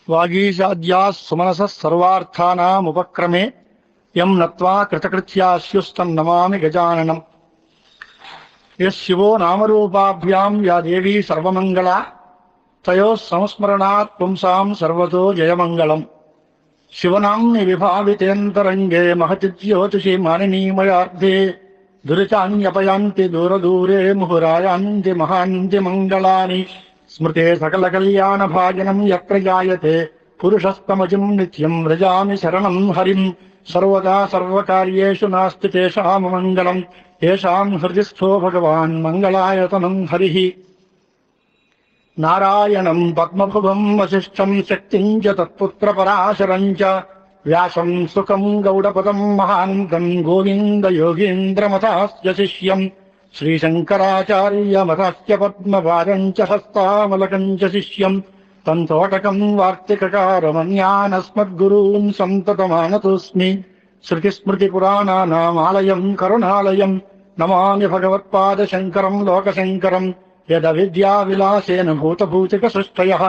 వాగీషాద్యాः సుమనసः సర్వార్థానాముపక్రమే యం నత్వా కృతకృత్యాస్యుస్తన్నమామి గజాననం. యః శివో నామరూపాభ్యాం యా దేవీ సర్వమంగళా తయోః సంస్మరణాత్ పుంసాం సర్వతో జయమంగళం. శివనామ్ని విభావితేంతరంగే మహతి జ్యోతిషి మానినీమయార్థే దురితాన్యపయాంతి దూరదూరే ముహురాయాంతి మహాంతి మంగళాని. స్మృతే సకల కళ్యాణ భాజనం యత్ర జాయతే పురుషస్తమజిం నిత్యం వ్రజామి శరణం హరిం. సర్వదా సర్వకార్యేషు నాస్తి తేషాం మంగళం తేషాం హృది స్థో భగవాన్ మంగళాయతనం హరిః. నారాయణం పద్మభువం వసిష్ఠం శక్తిం చ తత్పుత్ర పరాశరం చ వ్యాసం సుఖం గౌడపదం మహాంతం గోవింద యోగీంద్రమతాస్య శిష్యం శ్రీశంకరాచార్యమతాస్య పద్మపాదం చ హస్తామలకం చ శిష్యం తం తోటకం వార్తికకారమన్యానస్మద్గురూన్ సంతతమానతోస్మి. శృతిస్మృతిపురాణానామాలయం కరుణాలయం నమామి భగవత్పాదశంకరం లోకశంకరం. యదవిద్యావిలాసేన భూతభూతికసృష్టయః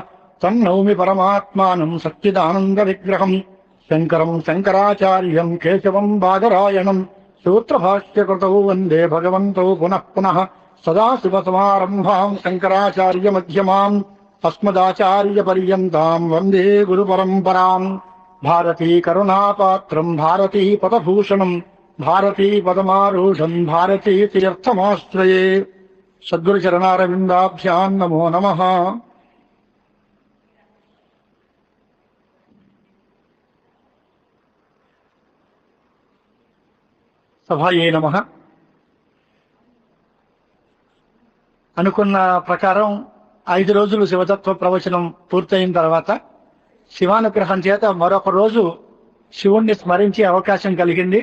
తన్నౌమి పరమాత్మానం సచ్చిదానందవిగ్రహం. శంకరం శంకరాచార్యం కేశవం బాదరాయణం సూత్రభాష్యకృతౌ వందే భగవంతౌ పునః పునః. సదాశివసమారంభాం శంకరాచార్యమధ్యమాం అస్మదాచార్యపర్యంతాం వందే గురుపరంపరాం. భారతీ కరుణాపాత్రం భారతీ పదభూషణం భారతీ పదమారూఢం భారతీ తీర్థమాశ్రయే. సద్గురు చరణారవిందాభ్యాం నమో నమః. సభాయే నమః. అనుకున్న ప్రకారం 5 రోజులు శివతత్వ ప్రవచనం పూర్తయిన తర్వాత శివానుగ్రహం చేత మరొక రోజు శివుణ్ణి స్మరించే అవకాశం కలిగింది.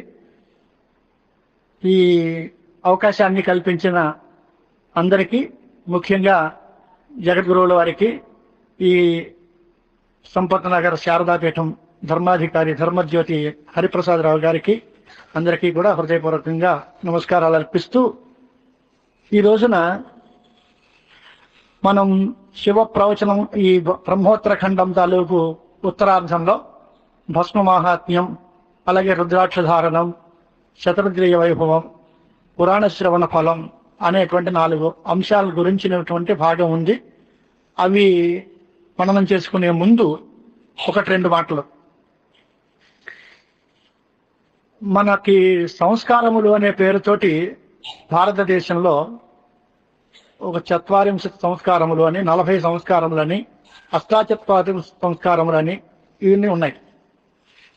ఈ అవకాశాన్ని కల్పించిన అందరికీ, ముఖ్యంగా జగద్గురువుల వారికి, ఈ సంపత్ నగర్ శారదాపీఠం ధర్మాధికారి ధర్మజ్యోతి హరిప్రసాదరావు గారికి అందరికీ కూడా హృదయపూర్వకంగా నమస్కారాలు అర్పిస్తూ, ఈ రోజున మనం శివ ప్రవచనం ఈ బ్రహ్మోత్తర ఖండం తాలూకు ఉత్తరార్ధంలో భస్మ మాహాత్మ్యం, అలాగే రుద్రాక్షధారణం, శతరుద్రీయ వైభవం, పురాణ శ్రవణ ఫలం అనేటువంటి 4 అంశాల గురించినటువంటి భాగం ఉంది. అవి మననం చేసుకునే ముందు 1-2 మాటలు. మనకి సంస్కారములు అనే పేరుతోటి భారతదేశంలో ఒక 40 సంస్కారములు అని, 40 సంస్కారములని, 48 సంస్కారములని ఇవన్నీ ఉన్నాయి.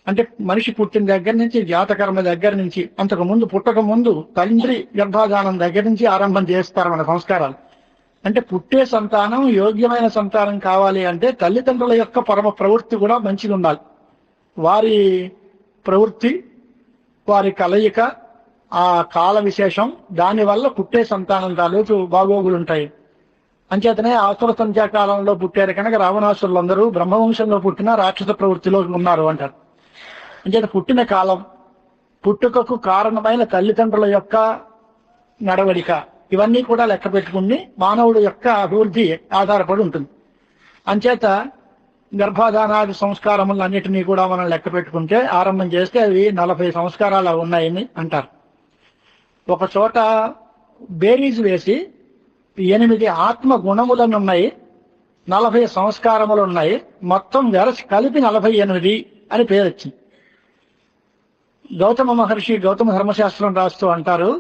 అంటే మనిషి పుట్టిన దగ్గర నుంచి, జాతకర్మ దగ్గర నుంచి, అంతకు ముందు పుట్టక ముందు తండ్రి గర్భాధానం దగ్గర నుంచి ఆరంభం చేస్తారు మన సంస్కారాలు. అంటే పుట్టే సంతానం యోగ్యమైన సంతానం కావాలి అంటే తల్లిదండ్రుల యొక్క పరమ ప్రవృత్తి కూడా మంచిగా ఉండాలి. వారి ప్రవృత్తి, వారి కలయిక, ఆ కాల విశేషం, దానివల్ల పుట్టే సంతానం తాలూకు బాగోగులు ఉంటాయి. అంచేతనే ఆసుర సంధ్యాకాలంలో పుట్టారు కనుక రావణాసురులందరూ బ్రహ్మవంశంలో పుట్టిన రాక్షస ప్రవృత్తిలో ఉన్నారు అంటారు. అంచేత పుట్టిన కాలం, పుట్టుకకు కారణమైన తల్లిదండ్రుల యొక్క నడవడిక, ఇవన్నీ కూడా లెక్క పెట్టుకుని మానవుడి యొక్క అభివృద్ధి ఆధారపడి ఉంటుంది. అంచేత గర్భాధానాది సంస్కారములన్నిటినీ కూడా మనం లెక్క పెట్టుకుంటే, ఆరంభం చేస్తే అవి 40 సంస్కారాలు ఉన్నాయని అంటారు. ఒక చోట బేరీజ్ వేసి 8 ఆత్మ గుణములను ఉన్నాయి, 40 సంస్కారములు ఉన్నాయి, మొత్తం కలిపి 48 అని పేరు వచ్చింది. గౌతమ మహర్షి గౌతమ ధర్మశాస్త్రం రాస్తూ అంటారు,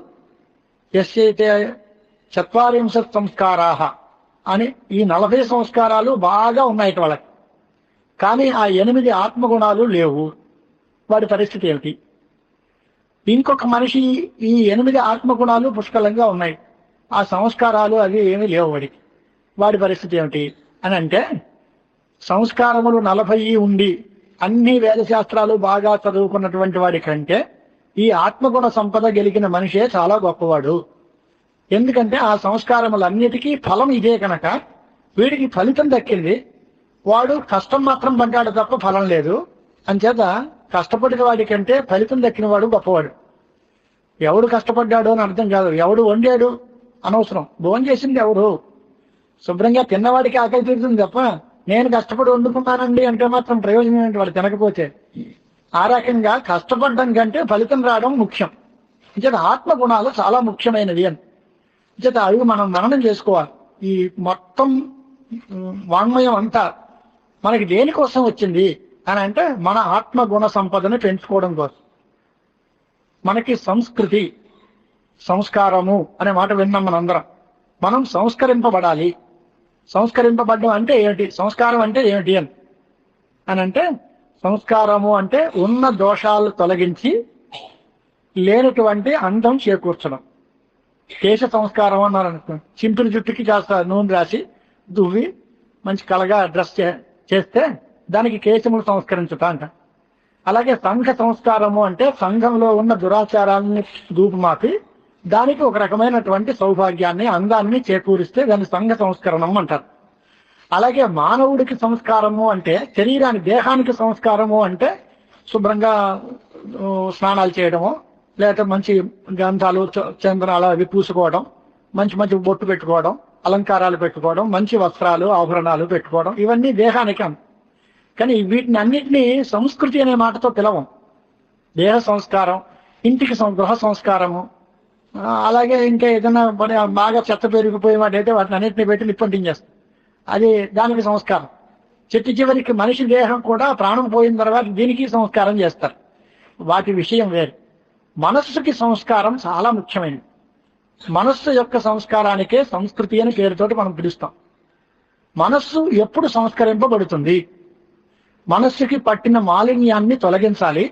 ఎస్యైతే 40 సంస్కారాః అని. ఈ 40 సంస్కారాలు బాగా ఉన్నాయి వాళ్ళకి, కానీ ఆ 8 ఆత్మగుణాలు లేవు. వాడి పరిస్థితి ఏమిటి? ఇంకొక మనిషి ఈ 8 ఆత్మగుణాలు పుష్కలంగా ఉన్నాయి, ఆ సంస్కారాలు అవి ఏమీ లేవు వాడికి. వాడి పరిస్థితి ఏమిటి అని అంటే, సంస్కారములు 40 ఉండి అన్ని వేదశాస్త్రాలు బాగా చదువుకున్నటువంటి వాడి కంటే ఈ ఆత్మగుణ సంపద గెలిగిన మనిషే చాలా గొప్పవాడు. ఎందుకంటే ఆ సంస్కారములన్నిటికీ ఫలం ఇదే కనుక వీడికి ఫలితం దక్కింది. వాడు కష్టం మాత్రం పడ్డాడు తప్ప ఫలం లేదు. అంచేత కష్టపడిన వాడి కంటే ఫలితం దక్కిన వాడు గొప్పవాడు. ఎవడు కష్టపడ్డాడు అని అర్థం కాదు, ఎవడు వండాడు అనవసరం, భోజనం చేసింది ఎవరు, శుభ్రంగా తిన్నవాడికి ఆకలి తీరుతుంది తప్ప నేను కష్టపడి వండుకున్నానండి అంటే మాత్రం ప్రయోజనం ఏంటి వాడు తినకపోతే? ఆ రకంగా కష్టపడడం కంటే ఫలితం రావడం ముఖ్యం. అంచేత ఆత్మ గుణాలు చాలా ముఖ్యమైనవి అని అంచేత అవి మనం మననం చేసుకోవాలి. ఈ మొత్తం వాంగ్మయం అంతా మనకి దేనికోసం వచ్చింది అని అంటే మన ఆత్మ గుణ సంపదను పెంచుకోవడం కోసం. మనకి సంస్కృతి, సంస్కారము అనే మాట విన్నాం మనందరం. మనం సంస్కరింపబడాలి. సంస్కరింపబడడం అంటే ఏమిటి, సంస్కారం అంటే ఏమిటి అని అంటే సంస్కారము అంటే ఉన్న దోషాలు తొలగించి లేనటువంటి అందం చేకూర్చడం. కేశ సంస్కారం అన్నారు అనుకో, చింపుని జుట్టుకి కాస్త నూనె రాసి దువ్వి మంచి కళగా డ్రెస్ చేస్తే దానికి కేశములు సంస్కరించుతా అంట. అలాగే సంఘ సంస్కారము అంటే సంఘంలో ఉన్న దురాచారాన్ని దూపుమాపి దానికి ఒక రకమైనటువంటి సౌభాగ్యాన్ని, అందాన్ని చేకూరిస్తే దాన్ని సంఘ సంస్కరణం అంటారు. అలాగే మానవుడికి సంస్కారము అంటే దేహానికి సంస్కారము అంటే శుభ్రంగా స్నానాలు చేయడము, లేకపోతే మంచి గంధాలు చందనాలు అవి పూసుకోవడం, మంచి మంచి బొట్టు పెట్టుకోవడం, అలంకారాలు పెట్టుకోవడం, మంచి వస్త్రాలు ఆభరణాలు పెట్టుకోవడం, ఇవన్నీ దేహానికి. కానీ వీటిని అన్నిటినీ సంస్కృతి అనే మాటతో పిలవం. దేహ సంస్కారం, ఇంటికి గృహ సంస్కారము, అలాగే ఇంకా ఏదైనా బాగా చెత్త పెరిగిపోయే వాటైతే వాటిని అన్నింటినీ పెట్టి నిప్పంటించేస్తాం, అది దానికి సంస్కారం. చెట్టు చివరికి మనిషి దేహం కూడా ప్రాణం పోయిన తర్వాత దీనికి సంస్కారం చేస్తారు. వాటి విషయం వేరు. మనస్సుకి సంస్కారం చాలా ముఖ్యమైనది. మనస్సు యొక్క సంస్కారానికే సంస్కృతి అని పేరుతోటి మనం పిలుస్తాం. మనస్సు ఎప్పుడు సంస్కరింపబడుతుంది? మనస్సుకి పట్టిన మాలిన్యాన్ని తొలగించాలి,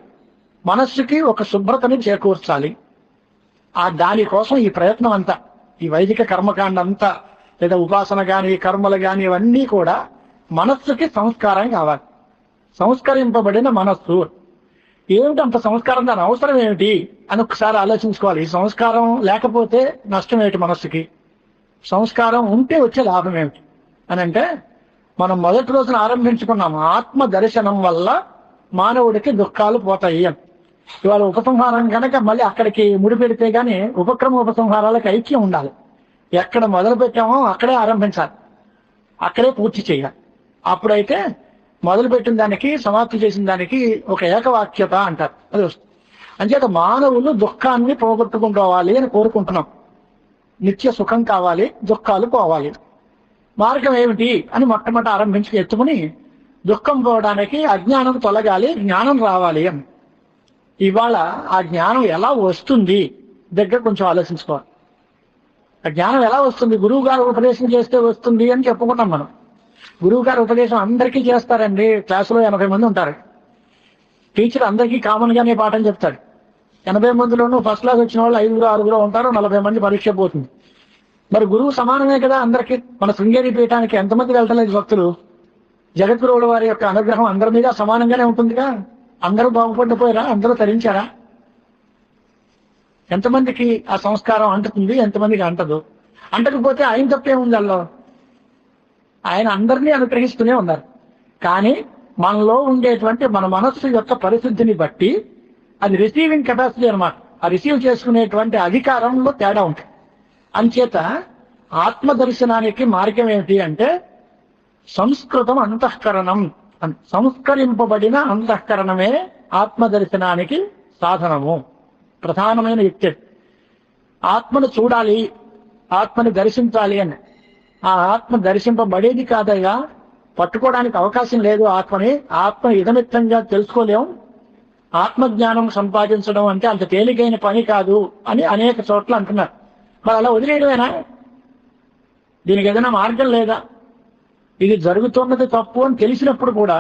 మనస్సుకి ఒక శుభ్రతని చేకూర్చాలి. దానికోసం ఈ ప్రయత్నం అంతా, ఈ వైదిక కర్మకాండ అంతా, లేదా ఉపాసన కానీ కర్మలు కానీ ఇవన్నీ కూడా మనస్సుకి సంస్కారం కావాలి. సంస్కరింపబడిన మనస్సు ఏమిటంత సంస్కారం, దాని అవసరం ఏమిటి అని ఒకసారి ఆలోచించుకోవాలి. ఈ సంస్కారం లేకపోతే నష్టం ఏమిటి మనస్సుకి, సంస్కారం ఉంటే వచ్చే లాభం ఏమిటి అని అంటే, మనం మొదటి రోజున ఆరంభించుకున్నాం ఆత్మ దర్శనం వల్ల మానవుడికి దుఃఖాలు పోతాయి అని. ఇవాళ ఉపసంహారం కనుక మళ్ళీ అక్కడికి ముడిపెడితే గానీ ఉపక్రమ ఉపసంహారాలకు ఐక్యం ఉండాలి. ఎక్కడ మొదలు పెట్టామో అక్కడే ఆరంభించాలి, అక్కడే పూర్తి చేయాలి. అప్పుడైతే మొదలుపెట్టిన దానికి సమాప్తి చేసిన దానికి ఒక ఏకవాక్యత అంటారు, అది వస్తుంది. అంచేత మానవులు దుఃఖాన్ని పోగొట్టుకుంటోవాలి అని కోరుకుంటున్నాం. నిత్య సుఖం కావాలి, దుఃఖాలు పోవాలి. మార్గం ఏమిటి అని మొట్టమొదటి ఆరంభించి ఎత్తుకుని, దుఃఖం పోవడానికి అజ్ఞానం తొలగాలి, జ్ఞానం రావాలి అని. ఇవాళ ఆ జ్ఞానం ఎలా వస్తుంది దగ్గర కొంచెం ఆలోచించుకోవాలి. ఆ జ్ఞానం ఎలా వస్తుంది? గురువు గారు ఉపదేశం చేస్తే వస్తుంది అని చెప్పుకున్నాం మనం. గురువు గారు ఉపదేశం అందరికీ చేస్తారండి. క్లాసులో 80 మంది ఉంటారు. టీచర్ అందరికీ కామన్ గానే పాఠం చెప్తాడు. 80 మందిలోనూ ఫస్ట్ క్లాస్ వచ్చిన వాళ్ళు 5 6 ఉంటారు, 40 మంది పరీక్ష పోతుంది. మరి గురువు సమానమే కదా అందరికీ. మన శృంగేరి పీఠానికి ఎంతమంది వెళ్తలేదు భక్తులు? జగద్గురువుల వారి యొక్క అనుగ్రహం అందరి మీద సమానంగానే ఉంటుందిగా. అందరూ బాగుపడిపోయారా? అందరూ తరించారా? ఎంతమందికి ఆ సంస్కారం అంటుతుంది, ఎంతమందికి అంటదు? అంటకపోతే ఆయన తప్పే ఉంది అల్లో. ఆయన అందరినీ అనుగ్రహిస్తూనే ఉన్నారు. కానీ మనలో ఉండేటువంటి మన మనస్సు యొక్క పరిస్థితిని బట్టి అది రిసీవింగ్ కెపాసిటీ అనమాట. ఆ రిసీవ్ చేసుకునేటువంటి అధికారంలో తేడా ఉంటుంది. అంచేత ఆత్మ దర్శనానికి మార్గం ఏమిటి అంటే సంస్కృతం అంతఃకరణం. సంస్కరింపబడిన అంతఃకరణమే ఆత్మ దర్శనానికి సాధనము, ప్రధానమైన యుక్తి. ఆత్మను చూడాలి, ఆత్మని దర్శించాలి అని. ఆ ఆత్మ దర్శింపబడేది కాదయ్యా, పట్టుకోవడానికి అవకాశం లేదు ఆత్మని. ఆత్మ ఇదమిత్తంగా తెలుసుకోలేం. ఆత్మజ్ఞానం సంపాదించడం అంటే అంత తేలికైన పని కాదు అని అనేక చోట్ల అంటున్నారు. మరి అలా వదిలేయడమేనా? దీనికి ఏదైనా మార్గం లేదా? ఇది జరుగుతున్నది తప్పు అని తెలిసినప్పుడు కూడా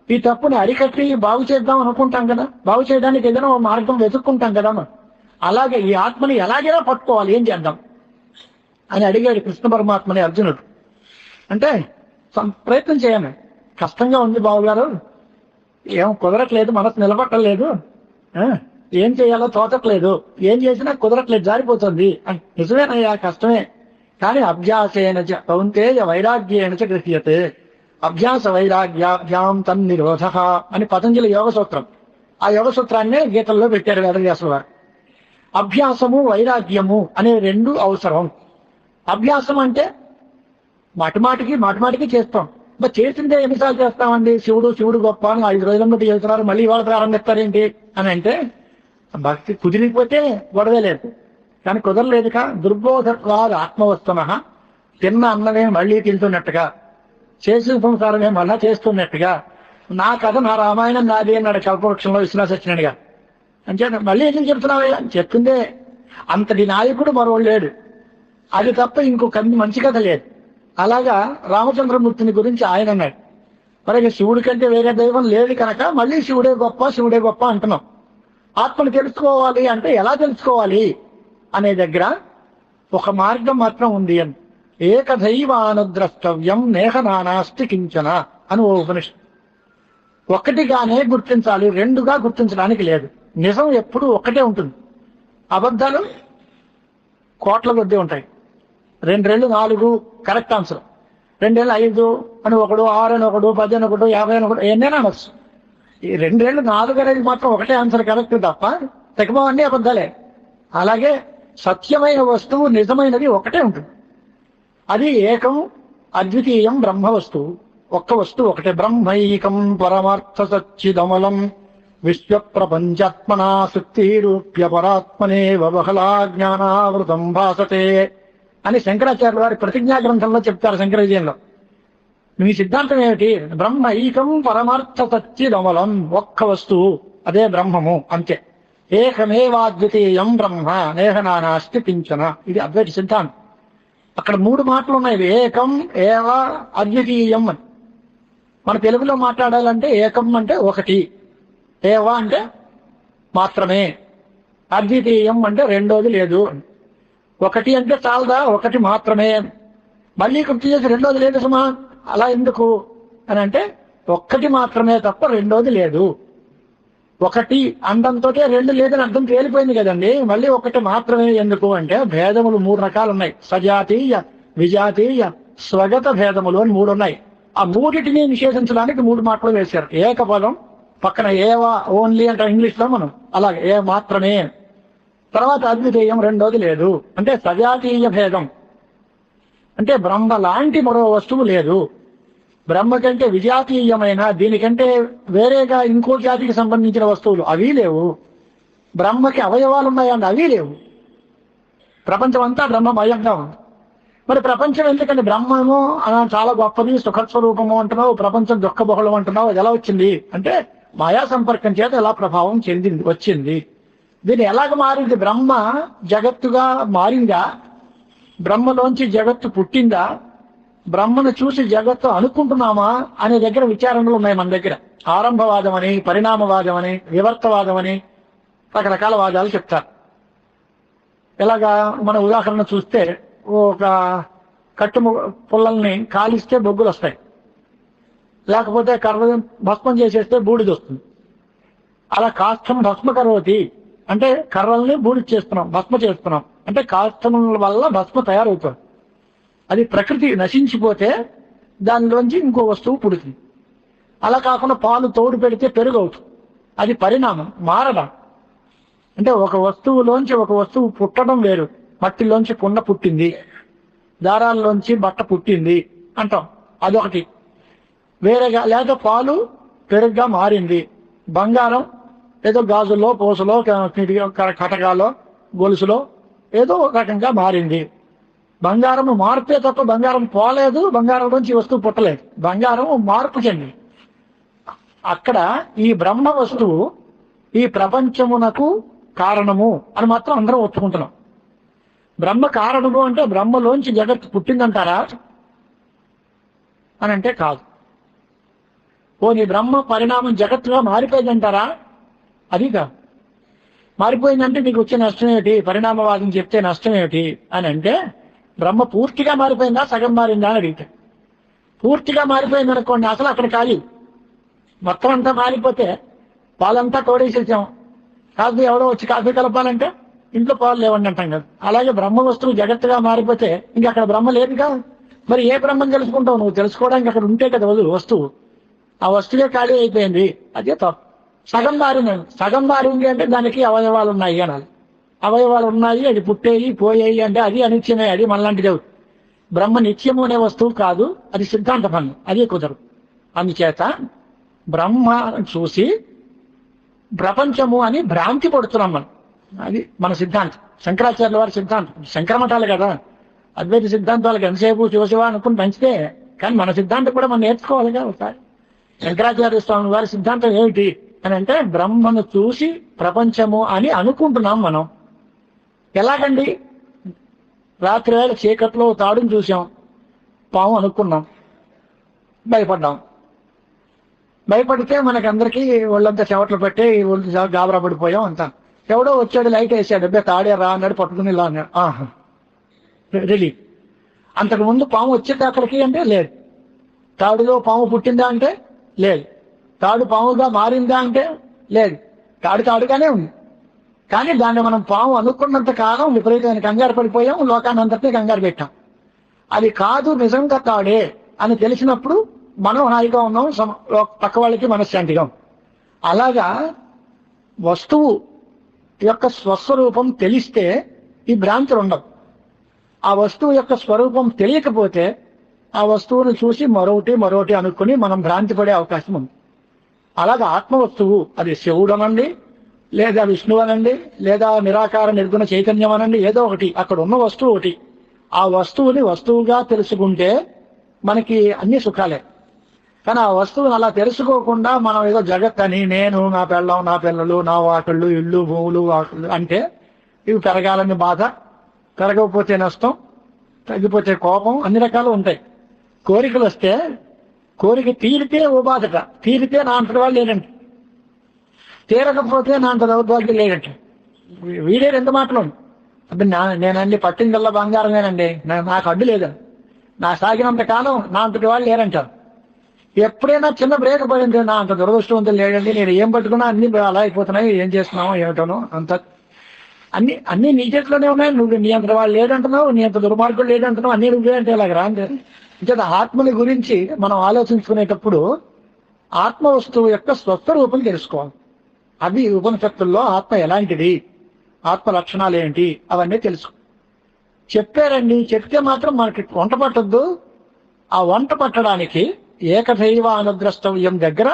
ఈ తప్పుని అరికట్టి బాగు చేద్దాం అనుకుంటాం కదా. బాగు చేయడానికి ఏదైనా ఒక మార్గం వెతుక్కుంటాం కదా. అలాగే ఈ ఆత్మని ఎలాగైనా పట్టుకోవాలి, ఏం చేద్దాం అని అడిగాడు కృష్ణ పరమాత్మని అర్జునుడు. అంటే ప్రయత్నం చేయాలి. కష్టంగా ఉంది బావుగారు, ఏం కుదరట్లేదు, మనసు నిలబట్టలేదు, ఏం చేయాలో తోచట్లేదు, ఏం చేసినా కుదరట్లేదు, జారిపోతుంది అని. నిజమేనయ్యా, కష్టమే. కానీ అభ్యాసేన కౌంతేయ వైరాగ్యేన చ గృహ్యతే. అభ్యాస వైరాగ్యాభ్యాం తన్నిరోధ అని పతంజలి యోగ సూత్రం. ఆ యోగ సూత్రాన్నే గీతల్లో పెట్టారు వేదవ్యాసుల వారు. అభ్యాసము వైరాగ్యము అనే రెండు అవసరం. అభ్యాసం అంటే మాటిమాటికి చేస్తాం, మరి చేసిందే ఎన్నిసార్లు చేస్తామండి, శివుడు శివుడు గొప్ప అని 5 రోజుల బట్టి చేస్తున్నారు, మళ్ళీ ఇవాళ ప్రారంభిస్తారేంటి అని అంటే భక్తి కుదిరిపోతే గొడవే లేదు. కానీ కుదరలేదుక దుర్బోధత్వాలు ఆత్మవస్తున, తిన్న అన్నమే మళ్ళీ తింటున్నట్టుగా, చేసిన సంసారమే మళ్ళా చేస్తున్నట్టుగా, నా కథ నా రామాయణం నాది అన్నాడు కల్పవృక్షంలో విశ్వనాథ సత్యనారాయణ గారు. అంటే మళ్ళీ ఏం చెప్తున్నావా చెప్తుందే, అంతటి నాయకుడు మరో లేడు, అది తప్ప ఇంకొక మంచి కథ లేదు. అలాగా రామచంద్రమూర్తిని గురించి ఆయన అన్నాడు. మరి శివుడి కంటే వేరే దైవం లేదు కనుక మళ్ళీ శివుడే గొప్ప శివుడే గొప్ప అంటున్నాం. ఆత్మను తెలుసుకోవాలి అంటే ఎలా తెలుసుకోవాలి అనే దగ్గర ఒక మార్గం మాత్రం ఉంది అని, ఏకదైవానుద్రష్టవ్యం నేహ నానాస్తి కించన అని ఓ ఉపనిషత్తు. ఒక్కటిగానే గుర్తించాలి, రెండుగా గుర్తించడానికి లేదు. నిజం ఎప్పుడు ఒక్కటే ఉంటుంది, అబద్ధాలు కోట్ల కొద్దీ ఉంటాయి. 2 4 కరెక్ట్ ఆన్సర్, 2 5 అని ఒకడు, 6 అని ఒకడు, 10 అని ఒకడు, 50 అని ఒకడు, ఎన్నైనా అనొచ్చు. ఈ 2 4 అనేది మాత్రం ఒకటే ఆన్సర్ కరెక్ట్ తప్ప తెగమవన్నీ అబద్ధాలే. అలాగే సత్యమైన వస్తువు నిజమైనది ఒకటే ఉంటుంది, అది ఏకం అద్వితీయం బ్రహ్మ వస్తువు. ఒక్క వస్తువు ఒకటే, బ్రహ్మైకం పరమార్థ సచ్చిదమలం విశ్వ ప్రపంచాత్మనా శక్తిరూప్య పరాత్మనే బహళా జ్ఞానావృతం భాసతే అని శంకరాచార్యుల వారి ప్రతిజ్ఞా గ్రంథంలో చెప్తారు. శంకర విజయంలో మీ సిద్ధాంతం ఏమిటి? బ్రహ్మైకం పరమార్థ సచ్చిదమలం, ఒక్క వస్తువు అదే బ్రహ్మము అంతే. ఏకమేవాద్వితీయం బ్రహ్మ నేహ నానాస్తి కించన, ఇది అద్వైత సిద్ధాంతం. అక్కడ 3 మాటలు ఉన్నాయి, ఏకం ఏవ అద్వితీయం అని. మన తెలుగులో మాట్లాడాలంటే ఏకం అంటే ఒకటి, ఏవ అంటే మాత్రమే, అద్వితీయం అంటే రెండోది లేదు. ఒకటి అంటే చాలదా, ఒకటి మాత్రమే, మళ్ళీ గుర్తు చేసి రెండోది లేదు సుమా, అలా ఎందుకు అని అంటే ఒక్కటి మాత్రమే తప్ప రెండోది లేదు. ఒకటి అండంతో 2 లేదని అర్థం తేలిపోయింది కదండి, మళ్ళీ ఒకటి మాత్రమే ఎందుకు అంటే భేదములు 3 రకాలు ఉన్నాయి, సజాతీయ విజాతీయ స్వగత భేదములు అని 3 ఉన్నాయి. ఆ 3టిని నిషేధించడానికి 3 మాటలు వేశారు. ఏకపదం పక్కన ఏవా ఓన్లీ అంటే ఇంగ్లీష్ లో మనం అలాగే ఏ మాత్రమే, తర్వాత అద్వితీయం రెండోది లేదు అంటే సజాతీయ భేదం అంటే బ్రహ్మ లాంటి మరో వస్తువు లేదు. బ్రహ్మ కంటే విజాతీయమైన దీనికంటే వేరేగా ఇంకో జాతికి సంబంధించిన వస్తువులు అవి లేవు. బ్రహ్మకి అవయవాలు ఉన్నాయండి, అవి లేవు. ప్రపంచం అంతా బ్రహ్మమయంగా ఉంది. మరి ప్రపంచం ఎందుకంటే బ్రహ్మము చాలా గొప్పది సుఖస్వరూపము అంటున్నావు, ప్రపంచం దుఃఖబహుళం అంటున్నావు, అది ఎలా వచ్చింది అంటే మాయా సంపర్కం చేత ఎలా ప్రభావం వచ్చింది. దీన్ని ఎలాగ మారింది? బ్రహ్మ జగత్తుగా మారిందా, బ్రహ్మలోంచి జగత్తు పుట్టిందా, బ్రహ్మను చూసి జగత్తు అనుకుంటున్నామా అనే దగ్గర విచారణలు ఉన్నాయి మన దగ్గర. ఆరంభవాదం అని, పరిణామవాదం అని, వివర్తవాదం అని రకరకాల వాదాలు చెప్తారు. ఇలాగా మన ఉదాహరణ చూస్తే ఒక కట్టు పుల్లల్ని కాలిస్తే బొగ్గులు వస్తాయి, లేకపోతే కర్ర భస్మం చేసేస్తే బూడిది వస్తుంది. అలా కాష్టం భస్మ కరోతి అంటే కర్రల్ని బూడిద చేస్తున్నాం, భస్మ చేస్తున్నాం అంటే కాష్టముల వల్ల భస్మ తయారవుతుంది. అది ప్రకృతి నశించిపోతే దానిలోంచి ఇంకో వస్తువు పుడుతుంది. అలా కాకుండా పాలు తోడు పెడితే పెరుగు అవుతుంది, అది పరిణామం, మారడం. అంటే ఒక వస్తువులోంచి ఒక వస్తువు పుట్టడం వేరు. మట్టిలోంచి కుండ పుట్టింది, దారాల్లోంచి బట్ట పుట్టింది అంటాం, అదొకటి. వేరేగా లేదా పాలు పెరుగుగా మారింది, బంగారం ఏదో గాజుల్లో పూసలో కటకాలో గొలుసులో ఏదో ఒక రకంగా మారింది. బంగారం మార్పే తప్ప బంగారం పోలేదు, బంగారం నుంచి వస్తువు పుట్టలేదు, బంగారం మార్పు చెంది. అక్కడ ఈ బ్రహ్మ వస్తువు ఈ ప్రపంచమునకు కారణము అని మాత్రం అందరం ఒప్పుకుంటున్నాం. బ్రహ్మ కారణము అంటే బ్రహ్మలోంచి జగత్తు పుట్టిందంటారా అని అంటే కాదు. నీ బ్రహ్మ పరిణామం జగత్తుగా మారిపోయిందంటారా? అది కాదు. మారిపోయిందంటే నీకు వచ్చే నష్టం ఏమిటి? పరిణామవాదం చెప్తే నష్టం ఏమిటి అని అంటే బ్రహ్మ పూర్తిగా మారిపోయిందా సగం మారిందా అని అడిగితే పూర్తిగా మారిపోయింది అనుకోండి, అసలు అక్కడ ఖాళీ. మొత్తం అంతా మారిపోతే పాలంతా తోడేసేసాం, కాఫీ ఎవడో వచ్చి కాఫీ కలపాలంటే ఇంట్లో పాలు లేవండి అంటాం కదా. అలాగే బ్రహ్మ వస్తువు జగత్తుగా మారిపోతే ఇంక అక్కడ బ్రహ్మ లేదు కదా. మరి ఏ బ్రహ్మం తెలుసుకుంటావు? నువ్వు తెలుసుకోవడానికి అక్కడ ఉంటే కదా వస్తువు. ఆ వస్తువే ఖాళీ అయిపోయింది, అదే తప్పు. సగం మారింది, సగం మారింది అంటే దానికి అవయవాలు ఉన్నాయి అనాలి. అవయవాలు ఉన్నాయి, అది పుట్టేయి పోయేయి అంటే అది అనిత్యమే, అది మనలాంటిది. బ్రహ్మ నిత్యము అనే వస్తువు కాదు, అది సిద్ధాంత భంగం, అది కుదరదు. అందుచేత బ్రహ్మ చూసి ప్రపంచము అని భ్రాంతి పడుతున్నాం మనం. అది మన సిద్ధాంతం, శంకరాచార్యుల వారి సిద్ధాంతం. శంకరమఠాలు కదా, అద్వైత సిద్ధాంతాలకు ఎంతసేపు శివశివ అనుకుని పెంచితే, కానీ మన సిద్ధాంతం కూడా మనం నేర్చుకోవాలిగా ఒకసారి. శంకరాచార్య స్వామి వారి సిద్ధాంతం ఏమిటి అని అంటే, బ్రహ్మను చూసి ప్రపంచము అని అనుకుంటున్నాం మనం. ఎలాగండి? రాత్రి వేళ చీకట్లో తాడుని చూసాం, పాము అనుకున్నాం, భయపడ్డాం. భయపడితే మనకందరికీ ఒళ్ళంతా చెవట్లు పెట్టి ఒళ్ళు గాబరా పడిపోయాం అంతా. ఎవడో వచ్చాడు, లైట్ వేసాడు, అబ్బాయి తాడే రా అన్నాడు, పట్టుకుని ఇలా అన్నాడు, ఆహా రిలీఫ్. అంతకుముందు పాము వచ్చేది అక్కడికి అంటే లేదు. తాడులో పాము పుట్టిందా అంటే లేదు. తాడు పాముగా మారిందా అంటే లేదు. తాడు తాడుగానే ఉంది. కానీ దాన్ని మనం పాము అనుకున్నంత కాలం విపరీతమైన కంగారు పడిపోయాం, లోకాన్ని అంతటినీ కంగారు పెట్టాం. అది కాదు నిజంగా తాడే అని తెలిసినప్పుడు మనం హాయిగా ఉన్నాం, పక్క వాళ్ళకి మనశ్శాంతిగా. అలాగా వస్తువు యొక్క స్వస్వరూపం తెలిస్తే ఈ భ్రాంతులు ఉండవు. ఆ వస్తువు యొక్క స్వరూపం తెలియకపోతే ఆ వస్తువును చూసి మరొకటి అనుకుని మనం భ్రాంతి పడే అవకాశం ఉంది. అలాగే ఆత్మ వస్తువు, అది శివుడు అనండి, లేదా విష్ణువు అనండి, లేదా నిరాకార నిర్గుణ చైతన్యం అనండి, ఏదో ఒకటి, అక్కడ ఉన్న వస్తువు ఒకటి. ఆ వస్తువుని వస్తువుగా తెలుసుకుంటే మనకి అన్ని సుఖాలే. కానీ ఆ వస్తువుని అలా తెలుసుకోకుండా మనం ఏదో జగత్ అని, నేను, నా పెళ్ళం, నా పిల్లలు, నా వాకిళ్ళు, ఇళ్ళు, భూములు, వాకిళ్ళు అంటే ఇవి పెరగాలని బాధ, పెరగకపోతే నష్టం, తగ్గిపోతే కోపం, అన్ని రకాలు ఉంటాయి. కోరికలు వస్తే కోరిక తీరితే ఓ బాధట, తీరితే నా అంతటి వాళ్ళు లేదంట, తీరకపోతే నా అంత దౌర్భాగ్యం లేదంట. వీడే రెండు మాటలు. అబ్బి నేనండి పట్టిందల్లా బంగారమేనండి, నాకు అడ్డు లేదని, నా సాగినంత కాలం నా అంతటి వాళ్ళు లేరంటారు. ఎప్పుడైనా చిన్న బ్రేక్ పడింది, నా అంత దురదృష్టవంతులు లేడండి, నేను ఏం పట్టుకున్నా అన్ని అలా అయిపోతున్నాయి, ఏం చేస్తున్నామో ఏమిటోనో అంత అన్ని నీ చేతిలోనే ఉన్నాయి, నువ్వు నీ అంత వాళ్ళు లేదంటున్నావు, నీ అంత దుర్మార్గులు లేదంటున్నావు, అన్ని నువ్వే అంటే ఇలాగ రాండి. అంటే ఆత్మని గురించి మనం ఆలోచించుకునేటప్పుడు ఆత్మ వస్తువు యొక్క స్వస్వరూపం తెలుసుకోవాలి. అది ఉపనిషత్తుల్లో ఆత్మ ఎలాంటిది, ఆత్మ లక్షణాలు ఏంటి, అవన్నీ తెలుసు చెప్పారండి. చెప్తే మాత్రం మనకి వంట పట్టద్దు. ఆ వంట పట్టడానికి ఏకదైవ అనుద్రష్టవ్యం దగ్గర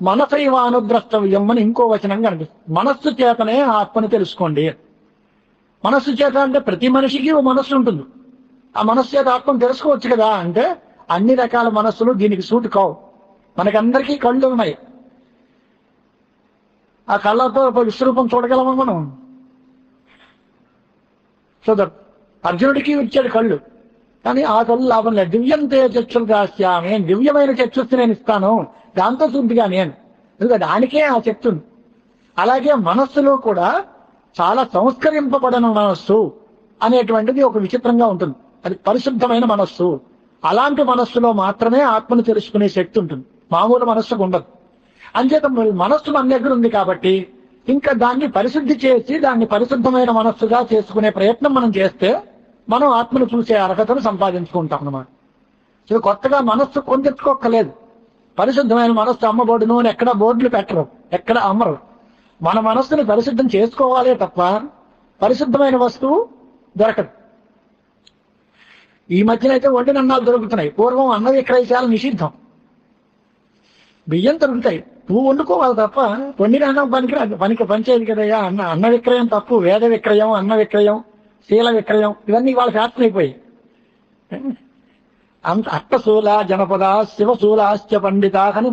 మనసైవ అనుద్రష్టవ్యం అని ఇంకో వచనం కనిపిస్తుంది. మనస్సు చేతనే ఆత్మను తెలుసుకోండి. మనస్సు చేత అంటే ప్రతి మనిషికి ఓ మనస్సు ఉంటుంది. ఆ మనస్సు చేత ఆత్మను తెలుసుకోవచ్చు కదా అంటే, అన్ని రకాల మనస్సులు దీనికి సూటు కావు. మనకందరికీ కళ్ళు ఉన్నాయి. ఆ కళ్ళతో విశ్వరూపం చూడగలమా మనం? చూద్దాం. అర్జునుడికి ఇచ్చాడు కళ్ళు, కానీ ఆ కళ్ళు లాభం లేదు. దివ్యంతే చక్షులు దాస్యామి, దివ్యమైన చక్షుస్సు నేను ఇస్తాను, దాంతో శుద్ధిగా నేను, ఎందుకంటే దానికే ఆ శక్తి ఉంది. అలాగే మనస్సులో కూడా చాలా సంస్కరింపబడిన మనస్సు అనేటువంటిది ఒక విచిత్రంగా ఉంటుంది. అది పరిశుద్ధమైన మనస్సు. అలాంటి మనస్సులో మాత్రమే ఆత్మను తెలుసుకునే శక్తి ఉంటుంది, మామూలు మనస్సుకు ఉండదు. అంచేత మనస్సు మన దగ్గర ఉంది కాబట్టి ఇంకా దాన్ని పరిశుద్ధి చేసి దాన్ని పరిశుద్ధమైన మనస్సుగా చేసుకునే ప్రయత్నం మనం చేస్తే మనం ఆత్మను చూసే అర్హతను సంపాదించుకుంటాం అన్నమాట. ఇది కొత్తగా మనస్సు కొందెత్తుకోక్కలేదు. పరిశుద్ధమైన మనస్సు అమ్మబడును అని ఎక్కడ బోర్డులు పెట్టరు, ఎక్కడ అమ్మరు. మన మనస్సుని పరిశుద్ధం చేసుకోవాలే తప్ప పరిశుద్ధమైన వస్తువు దొరకదు. ఈ మధ్యన అయితే వండిన అన్నాలు దొరుకుతున్నాయి. పూర్వం అన్న విక్రయశాల నిషిద్ధం. బియ్యం దొరుకుతాయి, నువ్వు వండుకోవాలి తప్ప వండిన అన్నం పనిచేయదు కదయ్యా. అన్న విక్రయం తప్పు. వేద విక్రయం, అన్న విక్రయం, శీల విక్రయం, ఇవన్నీ వాళ్ళ శాస్త్రం అయిపోయి. అంత అట్టశూల జనపద శివశూలాశ్చ పండిత అని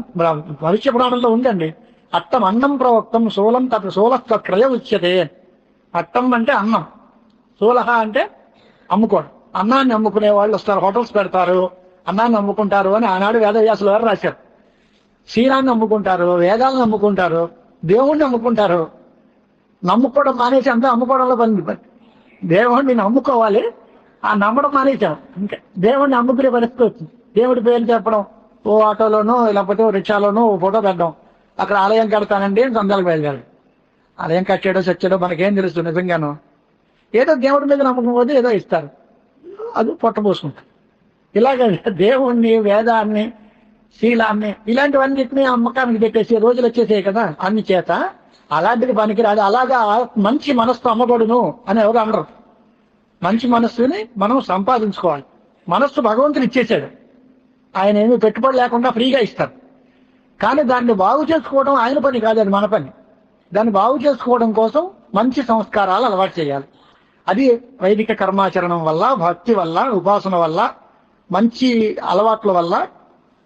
భవిష్య పురాణంలో ఉందండి. అట్టం అన్నం ప్రవక్తం శూలం తత్ శూలక్రయ ఉచ్యతే. అట్టం అంటే అన్నం, శూలహ అంటే అమ్ముకోవడం. అన్నాన్ని అమ్ముకునే వాళ్ళు వస్తారు, హోటల్స్ పెడతారు, అన్నాన్ని అమ్ముకుంటారు అని ఆనాడు వేదవ్యాసులు వారు రాశారు. శీలాన్ని అమ్ముకుంటారు, వేదాలను అమ్ముకుంటారు, దేవుణ్ణి అమ్ముకుంటారు. నమ్ముకోవడం మానేసి అంతా అమ్ముకోవడంలో పని. దేవుణ్ణి నమ్ముకోవాలి, ఆ నమ్మడం మానేసాం. ఇంకా దేవుణ్ణి అమ్ముకునే పరిస్థితి వచ్చింది. దేవుడి పేరు చెప్పడం, ఓ ఆటోలోనో లేకపోతే ఓ రిక్షాలోనో ఓ ఫోటో పెట్టడం, అక్కడ ఆలయం కడతానండి అని సందాలకు బయలుదేరాడు. ఆలయం కట్టాడో చచ్చాడో మనకేం తెలుస్తుంది నిజంగాను. ఏదో దేవుడి మీద నమ్మకం పోతే ఏదో ఇస్తారు, అది పొట్టబోసుకుంటారు. ఇలాగ దేవుణ్ణి, వేదాన్ని, శీలాన్ని, ఇలాంటివన్నిటినీ అమ్మకానికి పెట్టేసి రోజులు వచ్చేసాయి కదా. అన్ని చేత అలాంటిది పనికిరాదు. అలాగా మంచి మనస్సు అమ్మబడును అని ఎవరు అనరు. మంచి మనస్సుని మనం సంపాదించుకోవాలి. మనస్సు భగవంతుడు ఇచ్చేశాడు, ఆయన ఏమీ పెట్టుబడి లేకుండా ఫ్రీగా ఇస్తారు. కానీ దాన్ని బాగు చేసుకోవడం ఆయన పని కాదు, అది మన పని. దాన్ని బాగు చేసుకోవడం కోసం మంచి సంస్కారాలు అలవాటు చేయాలి. అది వైదిక కర్మాచరణం వల్ల, భక్తి వల్ల, ఉపాసన వల్ల, మంచి అలవాట్ల వల్ల,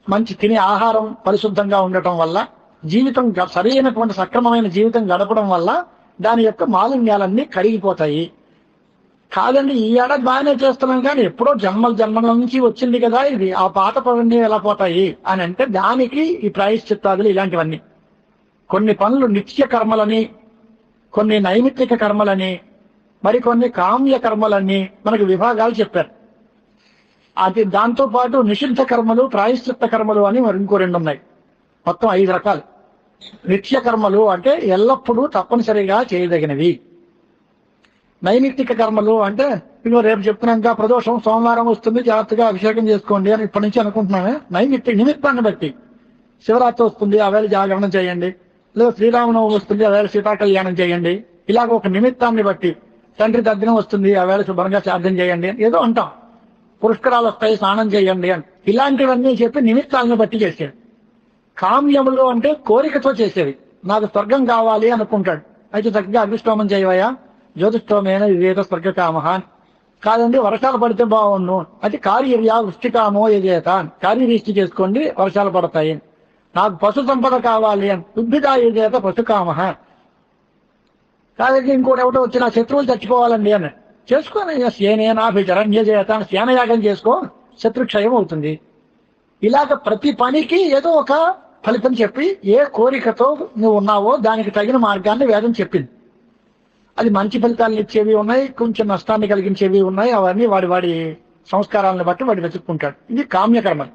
మంచి తినే ఆహారం పరిశుద్ధంగా ఉండటం వల్ల, జీవితం సరైనటువంటి సక్రమమైన జీవితం గడపడం వల్ల దాని యొక్క మాలిన్యాలన్నీ కరిగిపోతాయి. కాదండి ఈ ఏడాది బాగానే చేస్తున్నాం కానీ ఎప్పుడో జన్మల నుంచి వచ్చింది కదా ఇది, ఆ పాత పనులన్నీ ఎలా పోతాయి అని అంటే దానికి ఈ ప్రాయశ్చిత్తాదులు ఇలాంటివన్నీ. కొన్ని పనులు నిత్య కర్మలని, కొన్ని నైమిత్తిక కర్మలని, మరికొన్ని కామ్య కర్మలని మనకు విభాగాలు చెప్పారు. అది దాంతో పాటు నిషిద్ధ కర్మలు, ప్రాయశ్చిత్త కర్మలు అని మరి ఇంకో 2 ఉన్నాయి. మొత్తం 5 రకాలు. నిత్య కర్మలు అంటే ఎల్లప్పుడూ తప్పనిసరిగా చేయదగినవి. నైమిత్తిక కర్మలు అంటే ఇదిగో రేపు చెప్తున్నాక ప్రదోషం సోమవారం వస్తుంది, జాగ్రత్తగా అభిషేకం చేసుకోండి అని ఇప్పటి నుంచి అనుకుంటున్నామే. నిమిత్తాన్ని బట్టి శివరాత్రి వస్తుంది, ఆ వేళ జాగరణం చేయండి, లేదా శ్రీరామనవమి వస్తుంది, ఆ వేళ సీతా కళ్యాణం చేయండి. ఇలాగ ఒక నిమిత్తాన్ని బట్టి తండ్రి తద్దినం వస్తుంది, ఆ వేళ శుభ్రంగా శ్రాద్ధం చేయండి అని ఏదో అంటాం. పురస్కారాలు వస్తాయి, స్నానం చేయండి అని ఇలాంటివన్నీ చెప్పి నిమిత్తాలను బట్టి చేసేది. కామ్యములు అంటే కోరికతో చేసేవి. నాకు స్వర్గం కావాలి అనుకుంటాడు, అయితే చక్కగా అగ్నిష్టోమం చేయవయా, జ్యోతిష్టోమేన వివేక స్వర్గ కామ. కాదండి వర్షాలు పడితే బాగుండు, అది కార్యవ్యా వృష్టికామో యజేత, కార్యవృష్టి చేసుకోండి వర్షాలు పడతాయి. నాకు పశు సంపద కావాలి అని ఉద్భిదా యజేత పశుకామ. కాదండి ఇంకోటి ఎవటో వచ్చి నా శత్రువులు చచ్చిపోవాలండి అని చేసుకోని సేనేనాభిచరణ్య చేత సేనయాగం చేసుకో, శత్రుక్షయం అవుతుంది. ఇలాగ ప్రతి పనికి ఏదో ఒక ఫలితం చెప్పి ఏ కోరికతో నువ్వు ఉన్నావో దానికి తగిన మార్గాన్ని వేదం చెప్పింది. అది మంచి ఫలితాలను ఇచ్చేవి ఉన్నాయి, కొంచెం నష్టాన్ని కలిగించేవి ఉన్నాయి. అవన్నీ వాడి సంస్కారాలను బట్టి వాడు వెతుక్కుంటాడు. ఇది కామ్యకర్మలు.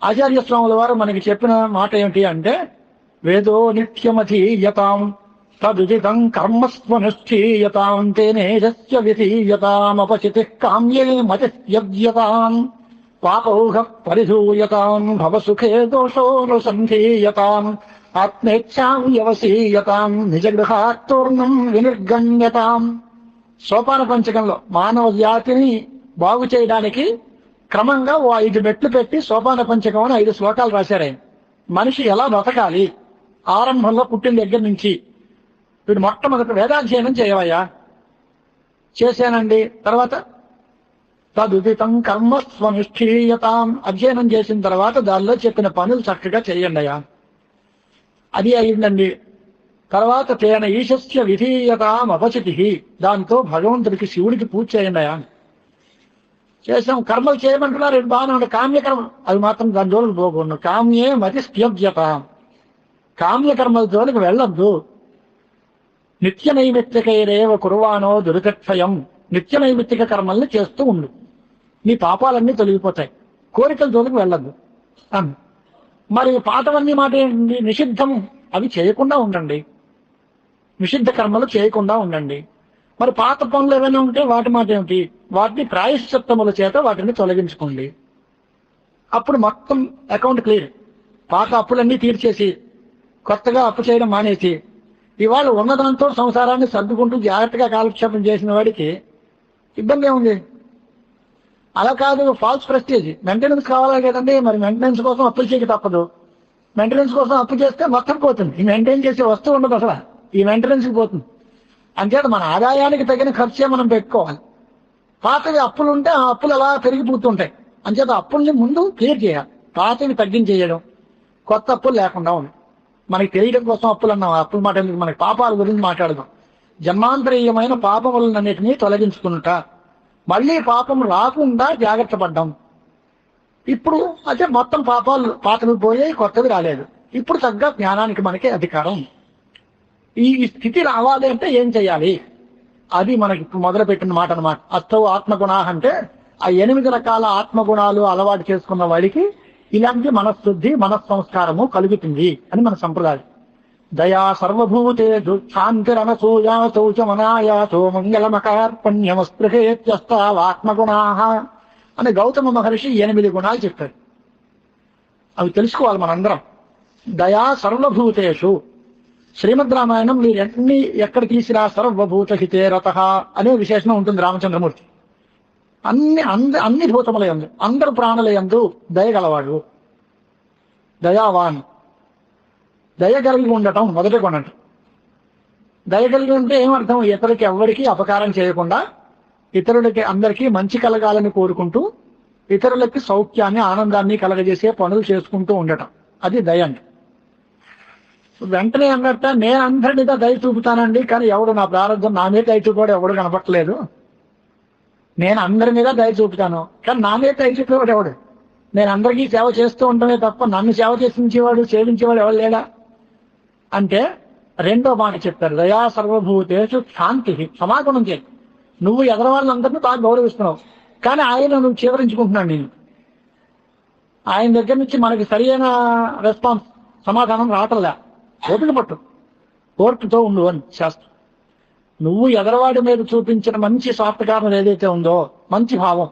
ఆచార్య స్వాముల వారు మనకి చెప్పిన మాట ఏమిటి అంటే, వేదో నిత్యమధీయతాం తదుదితం కర్మస్వనుష్ఠీయతాం తేనేజస్య విధీయతామపచితిః కామ్యే మతిస్యవ్యతాం పాపౌఘ పరిధూయతాం భవసుఖే దోషోనుసంధీయతాం ఆత్మేచ్ఛాం వ్యవసీయతాం నిజగృహాత్తూర్ణం వినిర్గణ్యతాం. సోపాన పంచకంలో మానవ జాతిని బాగు చేయడానికి క్రమంగా 5 మెట్లు పెట్టి సోపాన పంచకం అని 5 శ్లోకాలు రాశారు ఆయన. మనిషి ఎలా బతకాలి, ఆరంభంలో పుట్టిన దగ్గర నుంచి వీడు మొట్టమొదటి వేదాధ్యయనం చేయవయ్యా, చేశానండి. తర్వాత తదుదితం కర్మస్వనుష్ఠీయతాం, అధ్యయనం చేసిన తర్వాత దానిలో చెప్పిన పనులు చక్కగా చేయండి అయ్యా, అది అయిందండి. తర్వాత తేన ఈశస్య విధీయతాం అపచితి, దాంతో భగవంతుడికి శివుడికి పూజ చేయండి అయ్యా. చేసాం, కర్మలు చేయమంటున్నారు, ఇది బాగానే ఉంది. కామ్యకర్మ అవి మాత్రం దాని జోలికి పోకుండా కామ్యే మతి స్థ్యవ్యతాం, కామ్యకర్మల జోలికి వెళ్ళొద్దు. నిత్య నైమిత్తికైరేవ కుర్వాణో దురితక్షయం, నిత్య నైమిత్తిక కర్మల్ని చేస్తూ ఉండు, నీ పాపాలన్నీ తొలగిపోతాయి. కోరికల జోలికి వెళ్ళొద్దు అని. మరి పాతవన్నీ మాట ఏంటి? నిషిద్ధం, అవి చేయకుండా ఉండండి, నిషిద్ధ కర్మలు చేయకుండా ఉండండి. మరి పాత పనులు ఏమైనా ఉంటే వాటి మాట ఏమిటి? వాటిని ప్రాయశ్చిత్తముల చేత వాటిని తొలగించుకోండి. అప్పుడు మొత్తం అకౌంట్ క్లియర్. పాత అప్పులన్నీ తీర్చేసి కొత్తగా అప్పు చేయడం మానేసి ఇవాళ ఉన్నదాంతో సంసారాన్ని సర్దుకుంటూ జాగ్రత్తగా కాలక్షేపం చేసిన వాడికి ఇబ్బంది ఏముంది? అలా కాదు, ఫాల్స్ ప్రెస్టేజ్, మెయింటెనెన్స్ కావాలి కదండి. మరి మెయింటెనెన్స్ కోసం అప్పులు చేయక తప్పదు. మెయింటెనెన్స్ కోసం అప్పు చేస్తే మొత్తం పోతుంది. ఈ మెయింటైన్ చేసే వస్తువు ఉండదు అసలు, ఈ మెయింటెనెన్స్కి పోతుంది. అంచేత మన ఆదాయానికి తగిన ఖర్చే మనం పెట్టుకోవాలి. పాతవి అప్పులు ఉంటే ఆ అప్పులు అలా పెరిగిపోతుంటాయి. అంచేత అప్పుల్ని ముందు క్లియర్ చేయాలి, పాతవి తగ్గించేయడం, కొత్త అప్పులు లేకుండా ఉంది. మనకి తెలియడం కోసం అప్పులు అన్నాం, అప్పుల మాట ఎందుకు, మనకి పాపాల గురించి మాట్లాడదాం. జన్మాంతరీయమైన పాపములన్నిటినీ తొలగించుకుంటా మళ్ళీ పాపం రాకుండా జాగ్రత్త పడ్డాం. ఇప్పుడు అయితే మొత్తం పాపాలు పాతవి పోయాయి, కొత్తవి రాలేదు. ఇప్పుడు తగ్గ జ్ఞానానికి మనకి అధికారం. ఈ స్థితి రావాలి అంటే ఏం చేయాలి? అది మనకి మొదలు పెట్టిన మాట అనమాట. అస్తౌ ఆత్మగుణా అంటే ఆ 8 రకాల ఆత్మగుణాలు అలవాటు చేసుకున్న వాడికి ఇలాంటి మనఃశుద్ధి, మనస్సంస్కారము కలుగుతుంది అని మన సంప్రదాయం. దయా సర్వభూతేషు శాంతిరనసూయా శౌచమనాయాసో మంగళమకార్పణ్యమస్పృహేత్యస్తావాత్మగుణాః అని గౌతమ మహర్షి 8 గుణాలు చెప్పారు. అవి తెలుసుకోవాలి మనందరం. దయా సర్వభూతేషు, శ్రీమద్ రామాయణం మీరు ఎక్కడ తీసినా సర్వభూత హితే రతః అనే విశేషణం ఉంటుంది రామచంద్రమూర్తి. అన్ని భూతములయందు అందరు ప్రాణులయందు దయగలవాడు, దయావాన్. దయ కలిగి ఉండటం మొదటి గుణం. దయ కలిగి ఉంటే ఏమర్థం? ఇతరులకి ఎవరికి అపకారం చేయకుండా ఇతరులకి అందరికీ మంచి కలగాలని కోరుకుంటూ ఇతరులకి సౌఖ్యాన్ని ఆనందాన్ని కలగజేసే పనులు చేసుకుంటూ ఉండటం, అది దయ అండి. వెంటనే అన్నట్ట నేను అందరి మీద దయ చూపుతానండి, కానీ ఎవడు నా ప్రారంభం నా మీద దయ చూపేవాడు ఎవడు కనపట్టలేదు. నేను అందరి మీద దయ చూపుతాను, కానీ నా మీద దయ చూపేవాడు ఎవడు? నేను అందరికీ సేవ చేస్తూ ఉండమే తప్ప నన్ను సేవ చేసించేవాడు సేవించేవాడు ఎవరు లేడా అంటే రెండో మాట చెప్పారు, దయా సర్వభూతేషు శాంతి. సమాగుణం చేయి. నువ్వు ఎదరవాళ్ళందరినీ బాగా గౌరవిస్తున్నావు, కానీ ఆయన నువ్వు చివరించుకుంటున్నాను. నేను ఆయన దగ్గర నుంచి మనకి సరైన రెస్పాన్స్ సమాధానం రావటంలే. ఓపిక పట్టు, ఓర్పుతో ఉండు అని శాస్త్రం. నువ్వు ఎదరవాడి మీద చూపించిన మంచి స్వార్థకారణం ఏదైతే ఉందో, మంచి భావం,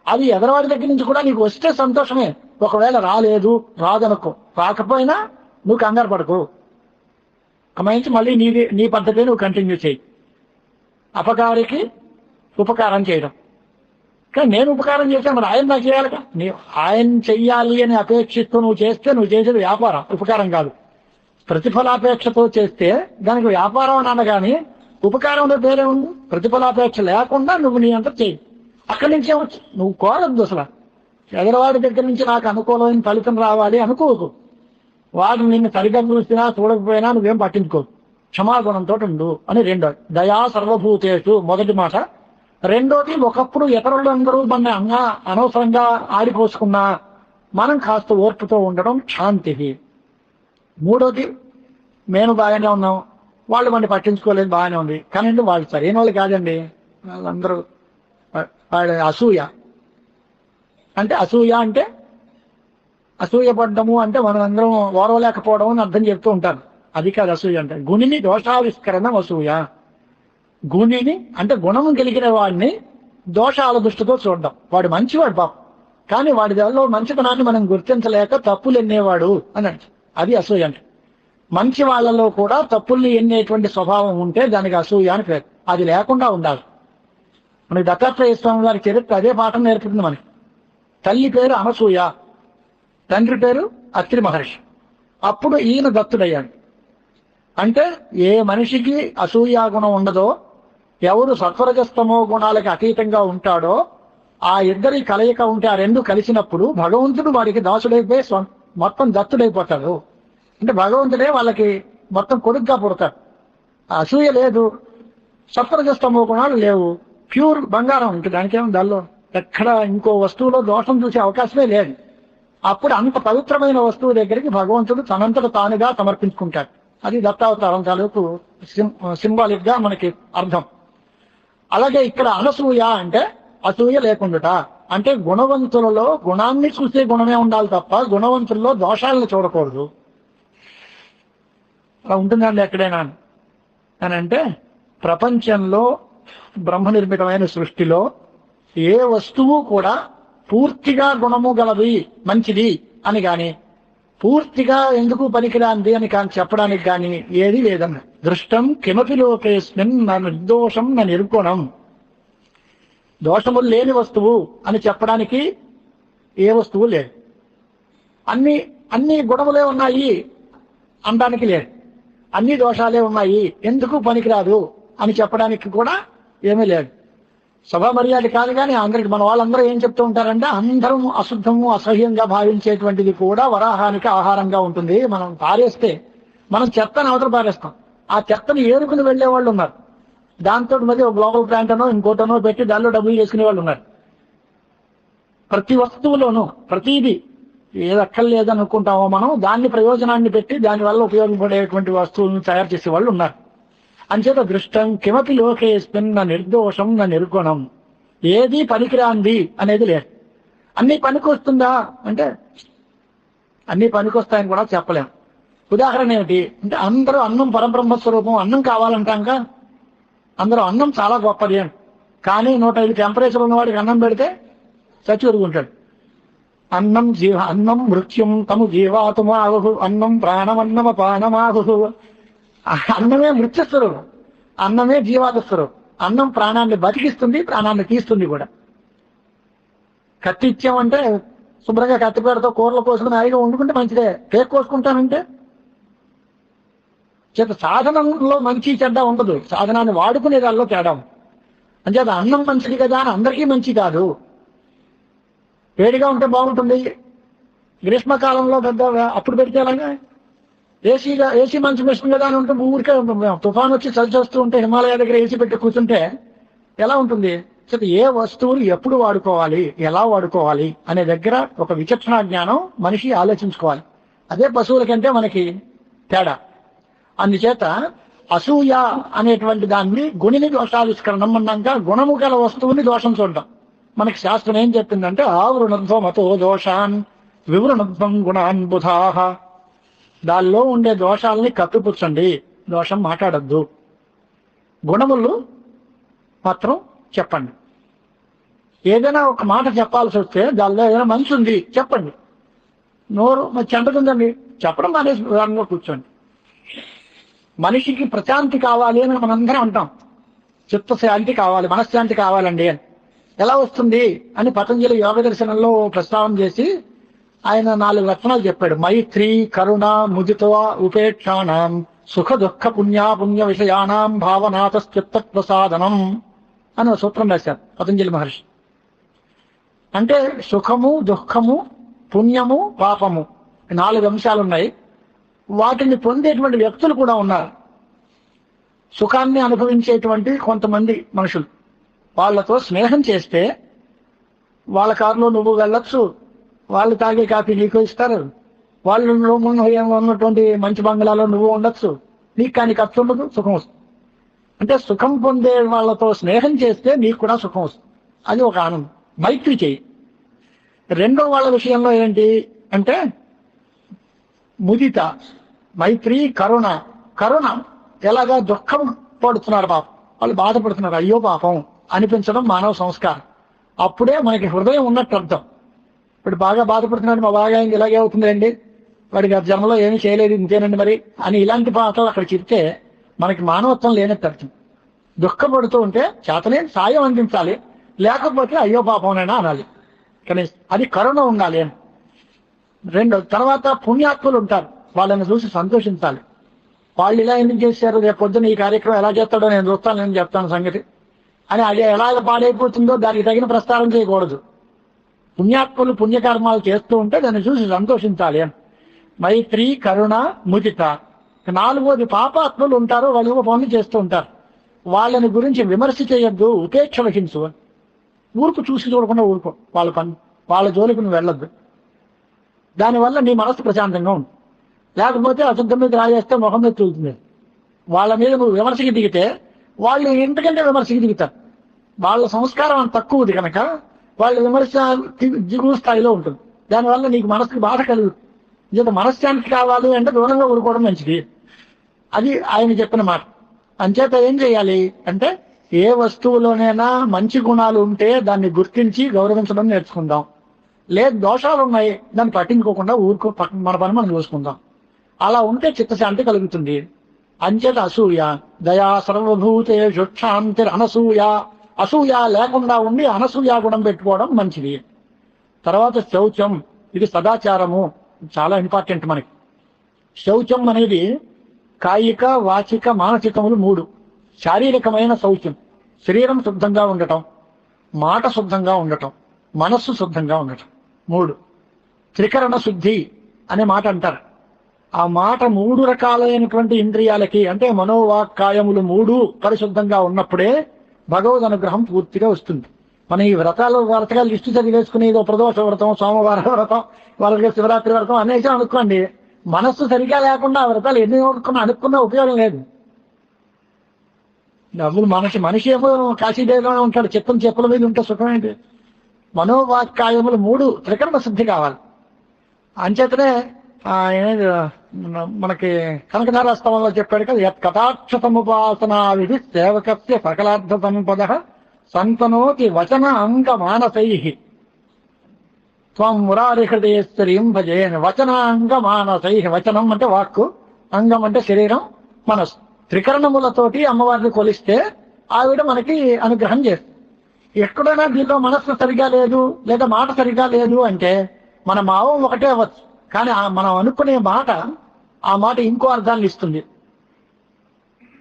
అది ఎదరవాడి దగ్గర నుంచి కూడా నీకు వస్తే సంతోషమే. ఒకవేళ రాదనుకో, రాకపోయినా నువ్వు కంగారు పడకు. అమ్మాయించి మళ్ళీ నీ పద్ధతి నువ్వు కంటిన్యూ చేయి. అపకారికి ఉపకారం చేయడం. కానీ నేను ఉపకారం చేశాను, మరి ఆయన నాకు చేయాలిగా. ఆయన చెయ్యాలి అని అపేక్షిస్తూ నువ్వు చేస్తే నువ్వు చేసేది వ్యాపారం, ఉపకారం కాదు. ప్రతిఫలాపేక్షతో చేస్తే దానికి వ్యాపారం అని అనగాని ఉపకారంలో పేరే ఉంది. ప్రతిఫలాపేక్ష లేకుండా నువ్వు నీ అంతా చేయి. అక్కడి నుంచే వచ్చు. నువ్వు కోరద్దు అసలు. ఎదరవాడి దగ్గర నుంచి నాకు అనుకూలమైన ఫలితం రావాలి అనుకోకు. వాడు నిన్ను సరిగ్గా చూసినా చూడకపోయినా నువ్వేం పట్టించుకోకు. క్షమాగుణంతో ఉండు అని రెండోది. దయా సర్వభూతేషు మొదటి మాట. రెండోది, ఒకప్పుడు ఇతరులందరూ మన అనవసరంగా ఆడిపోసుకున్నా మనం కాస్త ఓర్పుతో ఉండడం శాంతి. మూడోది, మేము బాగానే ఉన్నాం, వాళ్ళు మన పట్టించుకోలేదు, బాగానే ఉంది, కానీ వాళ్ళు సరైన వాళ్ళు కాదండి. వాళ్ళందరూ వాడు అసూయ అంటే అసూయపడ్డము అంటే మనం అందరం ఓరవలేకపోవడం అని అర్థం చెప్తూ ఉంటారు. అది కాదు అసూయ అంటే. గుణిని దోషావిష్కరణ అసూయ. గుణిని అంటే గుణము కలిగిన వాడిని దోషాల దృష్టితో చూడడం. వాడు మంచివాడు పాపం, కానీ వాడి దానిలో మంచితనాన్ని మనం గుర్తించలేక తప్పులు ఎన్నేవాడు అని అంటే అది అసూయ అంటే. మంచి వాళ్ళలో కూడా తప్పుల్ని ఎన్నేటువంటి స్వభావం ఉంటే దానికి అసూయ అని పేరు. అది లేకుండా ఉండాలి. మనకి దత్తాత్రేయ స్వామి వారి చరిత్ర అదే పాఠం నేర్పుతుంది మనకి. తల్లి పేరు అనసూయ, తండ్రి పేరు అత్రి మహర్షి. అప్పుడు ఈయన దత్తుడయ్యాడు. అంటే ఏ మనిషికి అసూయా గుణం ఉండదో, ఎవరు సత్వరజస్తమో గుణాలకి అతీతంగా ఉంటాడో, ఆ ఇద్దరి కలయిక ఉంటే, ఆ రెండు కలిసినప్పుడు భగవంతుడు వాడికి దాసుడైపోయి మొత్తం దత్తుడైపోతాడు. అంటే భగవంతుడే వాళ్ళకి మొత్తం కొడుగ్గా పుడతాడు. అసూయ లేదు, సత్వరజస్తమో గుణాలు లేవు, ప్యూర్ బంగారం. ఇంక దానికేమో దానిలో ఎక్కడ ఇంకో వస్తువులో దోషం చూసే అవకాశమే లేదు. అప్పుడు అంత పవిత్రమైన వస్తువు దగ్గరికి భగవంతుడు తనంతట తానుగా సమర్పించుకుంటాడు. అది దత్తావతారం తాలూకు సింబాలిక్ గా మనకి అర్థం. అలాగే ఇక్కడ అనసూయ అంటే అసూయ లేకుండాట. అంటే గుణవంతులలో గుణాన్ని చూసే గుణమే ఉండాలి తప్ప గుణవంతుల్లో దోషాలను చూడకూడదు. అలా ఉంటుందండి ఎక్కడైనా అని అంటే, ప్రపంచంలో బ్రహ్మ నిర్మితమైన సృష్టిలో ఏ వస్తువు కూడా పూర్తిగా గుణము గలది, మంచిది అని గాని, పూర్తిగా ఎందుకు పనికిరాంది అని కానీ చెప్పడానికి కానీ ఏది లేదన్న. దృష్టం కిమపి లోకేస్మిన్ నా నిర్దోషం నా నిర్గుణం. దోషములు లేని వస్తువు అని చెప్పడానికి ఏ వస్తువు లేదు. అన్ని గుణములే ఉన్నాయి అనడానికి లేదు. అన్ని దోషాలే ఉన్నాయి, ఎందుకు పనికిరాదు అని చెప్పడానికి కూడా ఏమీ లేదు. సభా మర్యాద కాదు కానీ అందరికి మన వాళ్ళందరూ ఏం చెప్తూ ఉంటారంటే, అందరం అశుద్ధము అసహ్యంగా భావించేటువంటిది కూడా వరాహానికి ఆహారంగా ఉంటుంది. మనం పారేస్తే మనం చెత్తను అవతల పారేస్తాం, ఆ చెత్తను ఏరుకుని వెళ్లే వాళ్ళు ఉన్నారు. దాంతో మరి ఒక గ్లోబల్ ప్లాంట్ అనో ఇంకోటనో పెట్టి దానిలో డబ్బులు చేసుకునే వాళ్ళు ఉన్నారు. ప్రతి వస్తువులోనూ ప్రతిదీ ఏది అక్కర్లేదనుకుంటామో మనం దాన్ని ప్రయోజనాన్ని పెట్టి దానివల్ల ఉపయోగపడేటువంటి వస్తువులను తయారు చేసే వాళ్ళు ఉన్నారు. అంచేత దృష్టం కిమపి లోకేస్మిన్ నా నిర్దోషం నా నిర్గుణం. ఏది పనికిరాంది అనేది లేదు. అన్ని పనికొస్తుందా అంటే అన్ని పనికొస్తాయని కూడా చెప్పలేం. ఉదాహరణ ఏమిటి అంటే, అందరూ అన్నం పరబ్రహ్మ స్వరూపం, అన్నం కావాలంటాక అందరూ అన్నం చాలా గొప్పది అని. కానీ 105 టెంపరేచర్ ఉన్నవాడికి అన్నం పెడితే చచ్చి ఉరుగుంటాడు. అన్నం మృత్యుం తము జీవాతుమాహు అన్నం ప్రాణమన్నమపానమాహు. అన్నమే మృత్యుస్వరూపం, అన్నమే జీవాత స్వరూపం. అన్నం ప్రాణాన్ని బతికిస్తుంది, ప్రాణాన్ని తీస్తుంది కూడా. కత్తి ఇచ్చామంటే శుభ్రంగా కత్తిపేడతో కూరలు కోసుకుని హాయిగా వండుకుంటే మంచిదే. కేక్ కోసుకుంటానంటే చేత సాధనంలో మంచి చెడ్డ ఉండదు, సాధనాన్ని వాడుకునే దానిలో తేడా. అంచేత అన్నం మంచిది కదా అని అందరికీ మంచి కాదు. వేడిగా ఉంటే బాగుంటుంది, గ్రీష్మకాలంలో పెద్ద అప్పుడు పెడితే అలాగే ఏసీ మంచి మిషన్ కదా అని ఉంటే ఊరికే తుఫాన్ వచ్చి చలి చేస్తూ ఉంటే హిమాలయ దగ్గర ఏసీ పెట్టి కూర్చుంటే ఎలా ఉంటుంది? ఏ వస్తువులు ఎప్పుడు వాడుకోవాలి, ఎలా వాడుకోవాలి అనే దగ్గర ఒక విచక్షణ జ్ఞానం మనిషి ఆలోచించుకోవాలి. అదే పశువుల కంటే మనకి తేడా. అందుచేత అసూయ అనేటువంటి దాన్ని గుణిని దోషావిష్కరణం అన్నాక గుణము గల వస్తువుని దోషం చూడటం. మనకి శాస్త్రం ఏం చెప్పిందంటే ఆవృణధ్వం అతో దోషాన్ వివృణధ్వం గుణాన్ బుధాహ. దానిలో ఉండే దోషాలని కప్పిపుచ్చండి, దోషం మాట్లాడద్దు, గుణములు మాత్రం చెప్పండి. ఏదైనా ఒక మాట చెప్పాల్సి వస్తే దానిలో ఏదైనా మంచి ఉంది చెప్పండి. నోరు మరి చెంటకుందండి చెప్పడం మానేసి దానిలో కూర్చోండి. మనిషికి ప్రశాంతి కావాలి అని మనందరం అంటాం, చిత్తశాంతి కావాలి, మనశ్శాంతి కావాలండి అని. ఎలా వస్తుంది అని పతంజలి యోగ దర్శనంలో ప్రస్తావన చేసి ఆయన 4 లక్షణాలు చెప్పాడు. మైత్రి, కరుణ, ముదిత, ఉపేక్షాణం, సుఖ దుఃఖ పుణ్య విషయానాం భావనాథ చిత్త ప్రసాదనం అని ఒక సూత్రం రాశారు పతంజలి మహర్షి. అంటే సుఖము, దుఃఖము, పుణ్యము, పాపము 4 అంశాలు ఉన్నాయి. వాటిని పొందేటువంటి వ్యక్తులు కూడా ఉన్నారు. సుఖాన్ని అనుభవించేటువంటి కొంతమంది మనుషులు, వాళ్ళతో స్నేహం చేస్తే వాళ్ళ కారులో నువ్వు వెళ్ళొచ్చు, వాళ్ళు తాగే కాఫీ నీకు ఇస్తారు, వాళ్ళు ఉన్నటువంటి మంచి బంగ్లాలో నువ్వు ఉండొచ్చు, నీకు కానీ ఖర్చు ఉండదు, సుఖం వస్తుంది. అంటే సుఖం పొందే వాళ్ళతో స్నేహం చేస్తే నీకు కూడా సుఖం వస్తుంది. అది ఒక ఆనందం. మైత్రి చేయి. రెండో వాళ్ళ విషయంలో ఏంటి అంటే ముదిత, మైత్రి, కరుణ. కరుణ ఎలాగా దుఃఖం పడుతున్నారు పాపం, వాళ్ళు బాధపడుతున్నారు, అయ్యో పాపం అనిపించడం మానవ సంస్కారం. అప్పుడే మనకి హృదయం ఉన్నట్టు అర్థం. ఇప్పుడు బాగా బాధపడుతున్నాడు, మా బాగా ఇలాగే అవుతుందండి, వాడికి ఆ జన్మలో ఏమీ చేయలేదు ఇంతేనండి మరి అని ఇలాంటి పాటలు అక్కడ చెప్తే మనకి మానవత్వం లేనట్టు అర్థం. దుఃఖపడుతూ ఉంటే చేతలేని సాయం అందించాలి, లేకపోతే అయ్యో పాపంనైనా అనాలి. కానీ అది కరుణ ఉండాలి అని. రెండో తర్వాత పుణ్యాత్ములు ఉంటారు, వాళ్ళని చూసి సంతోషించాలి. వాళ్ళు ఇలా ఎందుకు చేశారు, రేపు పొద్దున ఈ కార్యక్రమం ఎలా చేస్తాడో నేను చూస్తాను, నేను చెప్తాను సంగతి అని అది ఎలాగ పాడైపోతుందో దానికి తగిన ప్రస్తారం చేయకూడదు. పుణ్యాత్ములు పుణ్యకర్మాలు చేస్తూ ఉంటే దాన్ని చూసి సంతోషించాలి అని. మైత్రి, కరుణ, ముదిత. 4వది పాపాత్ములు ఉంటారు, వాళ్ళు పనులు చేస్తూ ఉంటారు, వాళ్ళని గురించి విమర్శ చేయొద్దు, ఉపేక్ష వహించు. ఊరుకు చూసి చూడకుండా ఊరుకో, వాళ్ళ పని వాళ్ళ జోలికి నువ్వు వెళ్ళొద్దు. దానివల్ల నీ మనసు ప్రశాంతంగా ఉంది. లేకపోతే అశుద్ధం మీద రాజేస్తే ముఖం మీద తూలుతుంది. వాళ్ళ మీద నువ్వు విమర్శకి దిగితే వాళ్ళు ఇంతకంటే విమర్శకి దిగుతారు. వాళ్ళ సంస్కారం అంత తక్కువది కనుక వాళ్ళ విమర్శ దిగువ స్థాయిలో ఉంటుంది. దానివల్ల నీకు మనసుకి బాధ కలుగుతుంది. మనశ్శాంతి కావాలి అంటే దూరంగా ఊరుకోవడం మంచిది. అది ఆయన చెప్పిన మాట. అంచేత ఏం చేయాలి అంటే ఏ వస్తువులోనైనా మంచి గుణాలు ఉంటే దాన్ని గుర్తించి గౌరవించడం నేర్చుకుందాం. లేదు దోషాలు ఉన్నాయి దాన్ని పట్టించుకోకుండా ఊరుకో, మన పని మనం చూసుకుందాం. అలా ఉంటే చిత్తశాంతి కలుగుతుంది. అంచేత అసూయ, దయా సర్వభూతేషు క్షాంతిర్ అనసూయ. అసూయ లేకుండా ఉండి అనసూయ గుణం పెట్టుకోవడం మంచిది. తర్వాత శౌచం, ఇది సదాచారము, చాలా ఇంపార్టెంట్ మనకి. శౌచం అనేది కాయిక, వాచిక, మానసికములు 3. శారీరకమైన శౌచం, శరీరం శుద్ధంగా ఉండటం, మాట శుద్ధంగా ఉండటం, మనస్సు శుద్ధంగా ఉండటం. 3 త్రికరణ శుద్ధి అనే మాట అంటారు. ఆ మాట 3 రకాలైనటువంటి ఇంద్రియాలకి అంటే మనోవాక్కాయములు 3 పరిశుద్ధంగా ఉన్నప్పుడే భగవద్ అనుగ్రహం పూర్తిగా వస్తుంది. మన ఈ వ్రతాలు లిస్టు చదివేసుకుని ఏదో ప్రదోష వ్రతం, సోమవార వ్రతం, వాళ్ళకి శివరాత్రి వ్రతం అనేసి అనుకోండి, మనస్సు సరిగా లేకుండా ఆ వ్రతాలు ఎన్ని అనుకున్నా ఉపయోగం లేదు. డబ్బులు మనిషి ఏమో కాశీదేవిలోనే ఉంటాడు, చెప్పుల మీద ఉంటే సుఖం ఏంటి? మనోవాక్కాయములు 3 త్రికరణ శుద్ధి కావాలి. అంచేతనే మనకి కనకధారాస్తవంలో చెప్పాడు కదా, యత్ కటాక్షతముపాసనా విధి సేవకస్య సకలార్థ సంపద సంతనోతి వచన అంగ మానసై త్వం మురారి హృదయేశ్వరీం భజేన్. వచన అంగ మానసై, వచనం అంటే వాక్కు, అంగం అంటే శరీరం, మనస్సు. త్రికరణములతోటి అమ్మవారిని కొలిస్తే ఆవిడ మనకి అనుగ్రహం చేస్తుంది. ఎక్కడైనా దీంట్లో మనస్సు సరిగా లేదు లేదా మాట సరిగా లేదు అంటే మన భావం ఒకటే అవ్వచ్చు, కానీ మనం అనుకునే మాట ఆ మాట ఇంకో అర్థాన్ని ఇస్తుంది.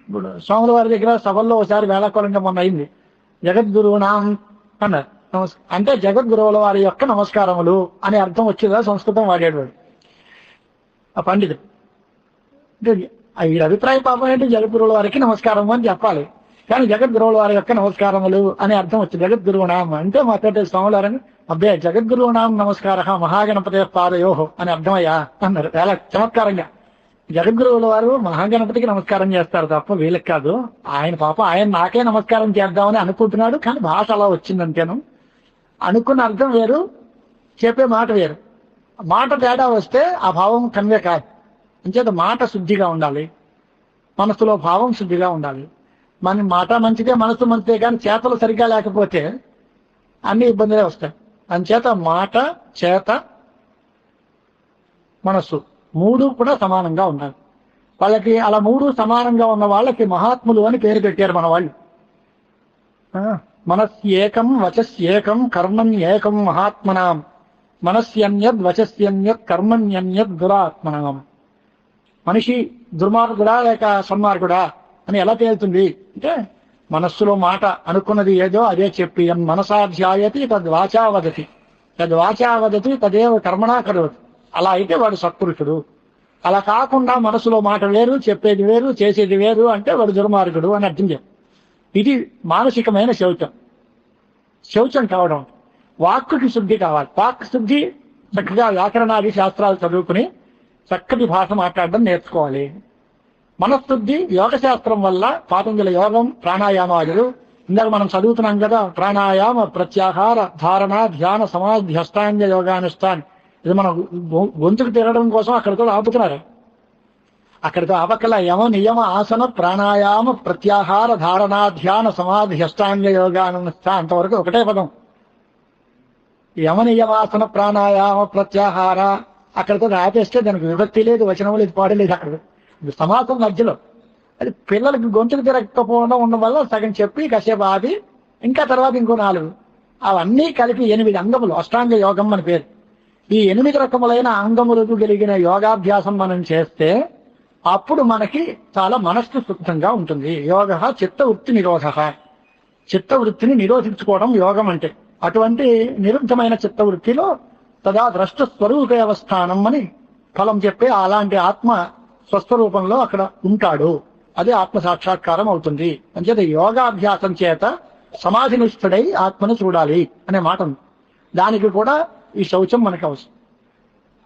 ఇప్పుడు స్వాముల వారి దగ్గర సభల్లో ఒకసారి వేళాకోళంగా మొన్న అయింది. జగద్గురువునాం అన్నారు. అంటే జగద్గురువుల వారి యొక్క నమస్కారములు అనే అర్థం వచ్చేదా సంస్కృతం వాడేవాడు ఆ పండితుడు. అంటే వీడి అభిప్రాయం పాపం ఏంటి, జగద్గురువుల వారికి నమస్కారం అని చెప్పాలి, కానీ జగద్గురువుల వారి యొక్క నమస్కారములు అనే అర్థం వచ్చింది. జగద్గురువునాం అంటే మాతో స్వాములారని అబ్బే జగద్గురువునాం నమస్కార మహాగణపతి పాదయోహో అని అర్థమయ్యా అన్నారు చాలా చమత్కారంగా. జగద్గురువుల వారు మహాగణపతికి నమస్కారం చేస్తారు తప్ప వీళ్ళకి కాదు. ఆయన పాప ఆయన నాకే నమస్కారం చేద్దామని అనుకుంటున్నాడు, కానీ భాష అలా వచ్చిందంతేను. అనుకున్న అర్థం వేరు, చెప్పే మాట వేరు. మాట తేడా వస్తే ఆ భావం కన్వే కాదు. అంచేత మాట శుద్ధిగా ఉండాలి, మనసులో భావం శుద్ధిగా ఉండాలి. మన మాట మంచిదే, మనసు మంచిదే, కానీ చేతలు సరిగ్గా లేకపోతే అన్ని ఇబ్బందులే వస్తాయి. అంచేత మాట, చేత, మనస్సు మూడు కూడా సమానంగా ఉండాలి. వాళ్ళకి అలా మూడు సమానంగా ఉన్న వాళ్ళకి మహాత్ములు అని పేరు పెట్టారు మన వాళ్ళు. మనస్యేకం వచస్యేకం కర్మణ్యేకం మహాత్మనాం మనస్యన్యద్ వచస్యన్యద్ కర్మణ్యన్యద్ దురాత్మనాం. మనిషి దుర్మార్గుడా లేక సన్మార్గుడా అని ఎలా తేలుతుంది అంటే మనస్సులో మాట అనుకున్నది ఏదో అదే చెప్పి మనసాధ్యాయతి తద్వాచా వదతి తద్వాచా వదతి తదేవ కర్మణా కరోతి. అలా అయితే వాడు సత్పురుషుడు. అలా కాకుండా మనసులో మాట వేరు, చెప్పేది వేరు, చేసేది వేరు అంటే వాడు దుర్మార్గుడు అని అర్థం చెప్పు. ఇది మానసికమైన శౌచం. శౌచం కావడం. వాక్కుకి శుద్ధి కావాలి. వాక్ శుద్ధి చక్కగా వ్యాకరణాది శాస్త్రాలు చదువుకుని చక్కటి భాష మాట్లాడడం నేర్చుకోవాలి. మనశుద్ధి యోగశాస్త్రం వల్ల పాతంజల యోగం, ప్రాణాయామాదులు ఇందాక మనం చదువుతున్నాం కదా, ప్రాణాయామ ప్రత్యాహార ధారణ ధ్యాన సమాధి అష్టాంగ యోగానుష్ఠాన్. ఇది మనం గొంతుకు తిరగడం కోసం అక్కడితో ఆపుతున్నారు. అక్కడితో ఆపకల యమ నియమ ఆసన ప్రాణాయామ ప్రత్యాహార ధారణ ధ్యాన సమాధి అష్టాంగ యోగానుష్ఠాన్ అంతవరకు ఒకటే పదం. యమ నియమాసన ప్రాణాయామ ప్రత్యాహార అక్కడితో ఆపేస్తే దానికి విభక్తి లేదు, వచనం లేదు, పాడలేదు. అక్కడ సమాసం మధ్యలో అది పిల్లలకి గొంతుకు తిరగకపోవడం ఉండడం వల్ల సగం చెప్పి కాసేపు ఆపి ఇంకా తర్వాత ఇంకో 4 అవన్నీ కలిపి 8 అంగములు అష్టాంగ యోగం అని పేరు. ఈ 8 రకములైన అంగములకు కలిగిన యోగాభ్యాసం మనం చేస్తే అప్పుడు మనకి చాలా మనస్సు శుద్ధంగా ఉంటుంది. యోగ చిత్తవృత్తి నిరోధ. చిత్తవృత్తిని నిరోధించుకోవడం యోగం అంటే. అటువంటి నిరుద్ధమైన చిత్తవృత్తిలో తదా ద్రష్ట స్వరూప అవస్థానం అని ఫలం చెప్పే అలాంటి ఆత్మ స్వస్వరూపంలో అక్కడ ఉంటాడు. అదే ఆత్మ సాక్షాత్కారం అవుతుంది. అంచేత యోగాభ్యాసం చేత సమాధినిష్ఠుడై ఆత్మను చూడాలి అనే మాట ఉంది. దానికి కూడా ఈ శౌచం మనకు అవసరం.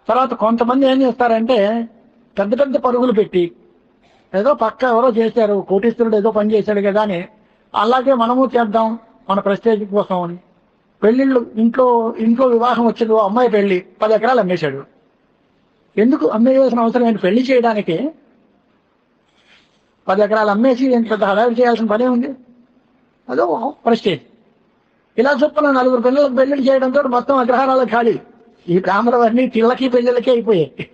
తర్వాత కొంతమంది ఏం చేస్తారంటే పెద్ద పెద్ద పరుగులు పెట్టి ఏదో పక్క ఎవరో చేశారు, కోటీశ్వరుడు ఏదో పని చేశాడు కదా అని అలాగే మనము చేద్దాం మన ప్రెస్టేజ్ కోసం అని పెళ్లిళ్ళు ఇంట్లో వివాహం వచ్చింది, అమ్మాయి పెళ్లి 10 ఎకరాలు అమ్మేశాడు. ఎందుకు అమ్మేయాల్సిన అవసరం ఏంటి? పెళ్లి చేయడానికి 10 ఎకరాలు అమ్మేసి పెద్ద హడావిడి చేయాల్సిన పనే ఉంది. అదో ప్రెస్టేజ్. ఇలా చొప్పున 4 పిల్లలకు పెళ్లిళ్ళు చేయడంతో మొత్తం అగ్రహారాలు ఖాళీ. ఈ ప్రాంతాలన్నీ పిల్లకి పెళ్లిళ్ళకి అయిపోయాయి.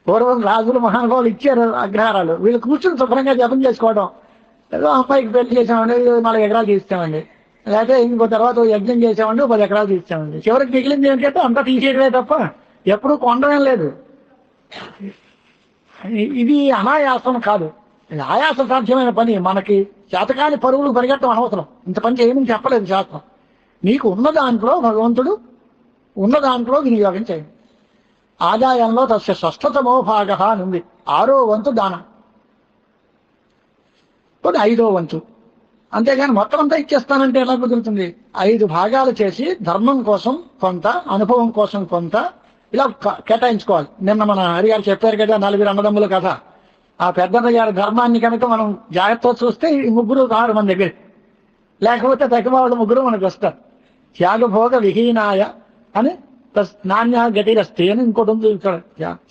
పూర్వం రాజులు మహానుభావులు ఇచ్చారు అగ్రహారాలు, వీళ్ళు కూర్చుని శుభ్రంగా జపం చేసుకోవడం. ఏదో అమ్మాయికి పెళ్లి చేసామండి 4 ఎకరాలు తీస్తామండి, లేకపోతే ఇంకో తర్వాత యజ్ఞం చేసామండి 10 ఎకరాలు తీస్తామండి. చివరికి మిగిలింది ఏంటంటే అంతా తీసేయడమే తప్ప ఎప్పుడు కొండడం లేదు. ఇది అనాయాసం కాదు, ఇది ఆయాస సాధ్యమైన పని. మనకి చేతకాని పరుగులు పరిగెట్టడం అనవసరం. ఇంత పని చేయమని చెప్పలేదు శాస్త్రం. నీకు ఉన్న దాంట్లో భగవంతుడు ఉన్న దాంట్లో వినియోగం చేయండి. ఆదాయంలో తస్య షష్ఠతమో భాగ అని ఉంది. 6వ వంతు దానం, 5వ వంతు. అంతేగాని మొత్తం అంతా ఇచ్చేస్తానంటే ఎలా కుదురుతుంది? 5 భాగాలు చేసి ధర్మం కోసం కొంత, అనుభవం కోసం కొంత ఇలా కేటాయించుకోవాలి. నిన్న మన హరిగారు చెప్పారు కదా 4 అన్నదమ్ముల కథ. ఆ పెద్దన్న గారి ధర్మాన్ని కనుక మనం జాగ్రత్తగా చూస్తే ఈ 3 రారు మన దగ్గర. లేకపోతే తగ్గవాళ్ళు 3 మనకు వస్తారు. త్యాగభోగ విహీనాయ అని నాణ్య గతిరస్తి అని ఇంకోటి ఉంది.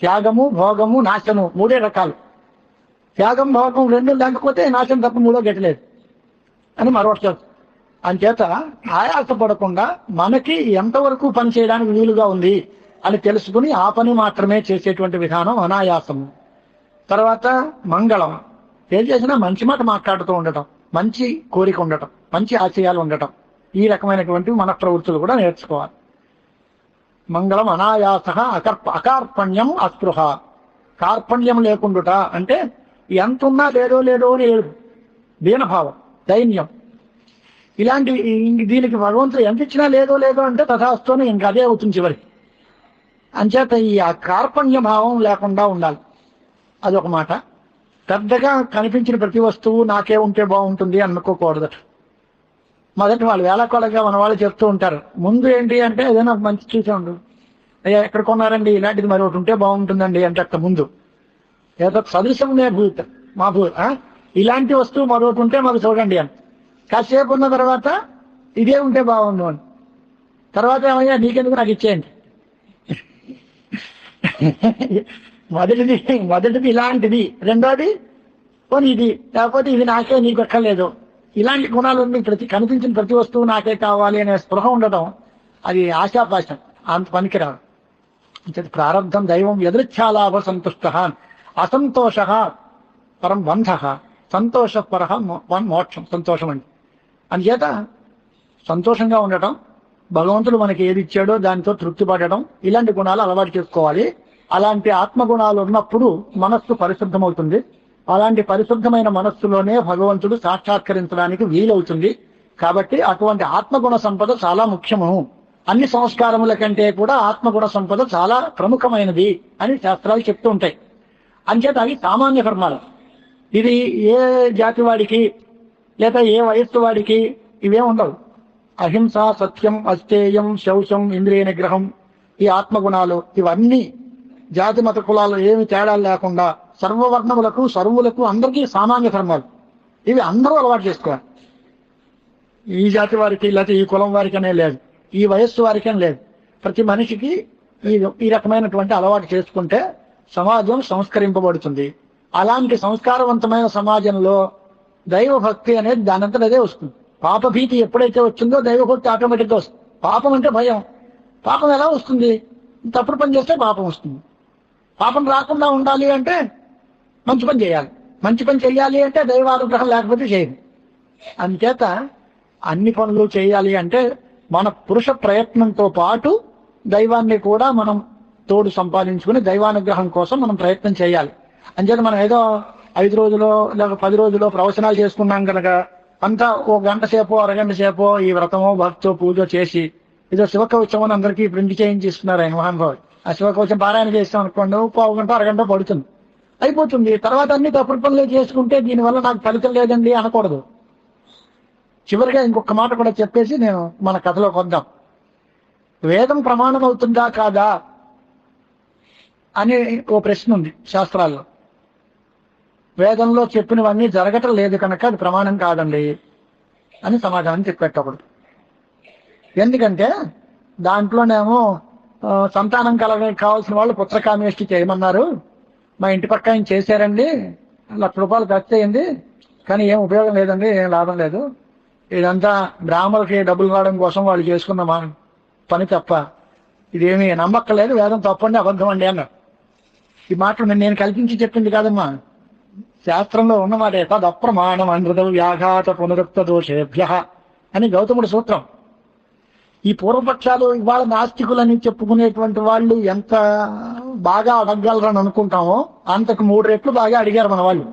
త్యాగము భోగము నాశము 3 రకాలు. త్యాగం భోగం 2 లేకపోతే నాశనం తప్ప 3వ గతి లేదు అని మరొకటి చెప్తారు. అంచేత ఆయాసపడకుండా మనకి ఎంతవరకు పని చేయడానికి వీలుగా ఉంది అని తెలుసుకుని ఆ పని మాత్రమే చేసేటువంటి విధానం అనాయాసము. తర్వాత మంగళం. ఏం చేసినా మంచి మాట మాట్లాడుతూ ఉండటం, మంచి కోరిక ఉండటం. మంచి ఆశయాలు ఉండటం, ఈ రకమైనటువంటి మన ప్రవృత్తులు కూడా నేర్చుకోవాలి. మంగళం అనాయాస అకార్పణ్యం అస్పృహ. కార్పణ్యం లేకుండుట అంటే ఎంత ఉన్నా లేదో లేదో అని ఏడు, దీనభావం, దైన్యం, ఇలాంటి దీనికి భగవంతుడు ఎంత ఇచ్చినా లేదో లేదో అంటే తథాస్తుని ఇంక అదే అవుతుంది చివరికి. అంచేత ఈ కార్పణ్య భావం లేకుండా ఉండాలి, అదొక మాట. పెద్దగా కనిపించిన ప్రతి వస్తువు నాకే ఉంటే బాగుంటుంది అనుకోకూడదట. మొదటి వాళ్ళు వేళకోళగా మన వాళ్ళు చెప్తూ ఉంటారు, ముందు ఏంటి అంటే ఏదైనా మంచి చూసే ఉండు, అయ్యా ఎక్కడ కొన్నారండి, ఇలాంటిది మరి ఒకటి ఉంటే బాగుంటుందండి అంటే అక్కడ ముందు ఏదో సదృశం భూత మా ఇలాంటి వస్తువు మరొకటి ఉంటే మాకు చూడండి అని. కాసేపు ఉన్న తర్వాత ఇదే ఉంటే బాగుండు అని, తర్వాత ఏమయ్యా నీకెందుకు నాకు ఇచ్చేయండి. మొదటిది ఇలాంటిది, రెండోది పోనీ ఇది, లేకపోతే ఇది నాకే నీకు ఎక్కర్లేదు. ఇలాంటి గుణాలన్నీ కనిపించిన ప్రతి వస్తువు నాకే కావాలి అనే స్పృహ ఉండటం అది ఆశాపాశం, అంత పనికిరాదు. ప్రారంధం దైవం ఎదృచ్ఛాలాభ సంతుష్ట, అసంతోష పరం బంధ, సంతోషపర మోక్షం. సంతోషం అండి. అందుచేత సంతోషంగా ఉండటం, భగవంతుడు మనకి ఏది ఇచ్చాడో దానితో తృప్తి పడటం, ఇలాంటి గుణాలు అలవాటు చేసుకోవాలి. అలాంటి ఆత్మగుణాలు ఉన్నప్పుడు మనస్సు పరిశుద్ధమవుతుంది. అలాంటి పరిశుద్ధమైన మనస్సులోనే భగవంతుడు సాక్షాత్కరించడానికి వీలవుతుంది. కాబట్టి అటువంటి ఆత్మగుణ సంపద చాలా ముఖ్యము. అన్ని సంస్కారముల కంటే కూడా ఆత్మగుణ సంపద చాలా ప్రముఖమైనది అని శాస్త్రాలు చెప్తూ ఉంటాయి. అంచేత అవి సామాన్య కర్మాలు. ఇది ఏ జాతి వాడికి లేదా ఏ వయస్సు వాడికి ఇవే ఉండవు. అహింస, సత్యం, అస్థేయం, శౌచం, ఇంద్రియ నిగ్రహం, ఈ ఆత్మగుణాలు ఇవన్నీ జాతి మత కులాలు ఏమి తేడాలు లేకుండా సర్వవర్ణములకు, సర్వులకు, అందరికీ సామాన్య ధర్మాలు. ఇవి అందరూ అలవాటు చేసుకోవాలి. ఈ జాతి వారికి లేకపోతే ఈ కులం వారికనే లేదు, ఈ వయస్సు వారికనే లేదు. ప్రతి మనిషికి ఈ రకమైనటువంటి అలవాటు చేసుకుంటే సమాజం సంస్కరింపబడుతుంది. అలాంటి సంస్కారవంతమైన సమాజంలో దైవభక్తి అనేది దానంతట అదే వస్తుంది. పాపభీతి ఎప్పుడైతే వచ్చిందో దైవభక్తి ఆటోమేటిక్గా వస్తుంది. పాపం అంటే భయం. పాపం ఎలా వస్తుంది? తప్పుడు పని చేస్తే పాపం వస్తుంది. పాపం రాకుండా ఉండాలి అంటే మంచి పని చేయాలి. మంచి పని చేయాలి అంటే దైవానుగ్రహం లేకపోతే చేయదు. అందుచేత అన్ని పనులు చేయాలి అంటే మన పురుష ప్రయత్నంతో పాటు దైవాన్ని కూడా మనం తోడు సంపాదించుకుని దైవానుగ్రహం కోసం మనం ప్రయత్నం చేయాలి. అంచేత మనం ఏదో 5 రోజులో లేక 10 రోజులో ప్రవచనాలు చేసుకున్నాం కనుక అంతా ఓ గంట సేపో అరగంట సేపో ఈ వ్రతమో భక్తో పూజ చేసి ఏదో శివకవచం అని అందరికీ ప్రింట్ చేయించిస్తున్నారు ఆయన మహానుభావుడు. ఆ శివకవచం పారాయణ చేస్తాం అనుకోండి, పావు గంట అరగంట పడుతుంది, అయిపోతుంది. తర్వాత అన్ని తప్పుడు పనులు చేసుకుంటే దీనివల్ల నాకు ఫలితం లేదండి అనకూడదు. చివరిగా ఇంకొక మాట కూడా చెప్పేసి నేను మన కథలోకి వద్దాం. వేదం ప్రమాణం అవుతుందా కాదా అని ఓ ప్రశ్న ఉంది శాస్త్రాల్లో. వేదంలో చెప్పినవన్నీ జరగటం లేదు కనుక అది ప్రమాణం కాదండి అని సమాధానం చెప్పేటప్పుడు. ఎందుకంటే దాంట్లోనేమో సంతానం కావాల్సిన వాళ్ళు పుత్రకామేష్టి చేయమన్నారు, మా ఇంటి పక్క ఆయన చేశారండి, ₹1,00,000 ఖర్చు అయింది, కానీ ఏం ఉపయోగం లేదండి, ఏం లాభం లేదు, ఇదంతా బ్రాహ్మణులకి డబ్బులు రావడం కోసం వాళ్ళు చేసుకున్న పని తప్ప ఇదేమీ నమ్మక్కలేదు, వేదం తప్పండి, అబద్ధం అండి అన్నారు. ఈ మాటలు నేను కల్పించి చెప్పింది కాదమ్మా, శాస్త్రంలో ఉన్నమాట. తదప్రమాణం అనృత వ్యాఘాత పునరుక్త దోషేభ్య అని గౌతముడి సూత్రం. ఈ పూర్వపక్షాలు ఇవాళ నాస్తికులని చెప్పుకునేటువంటి వాళ్ళు ఎంత బాగా అడగగలరని అనుకుంటామో అంతకు 3 రెట్లు బాగా అడిగారు మన వాళ్ళు.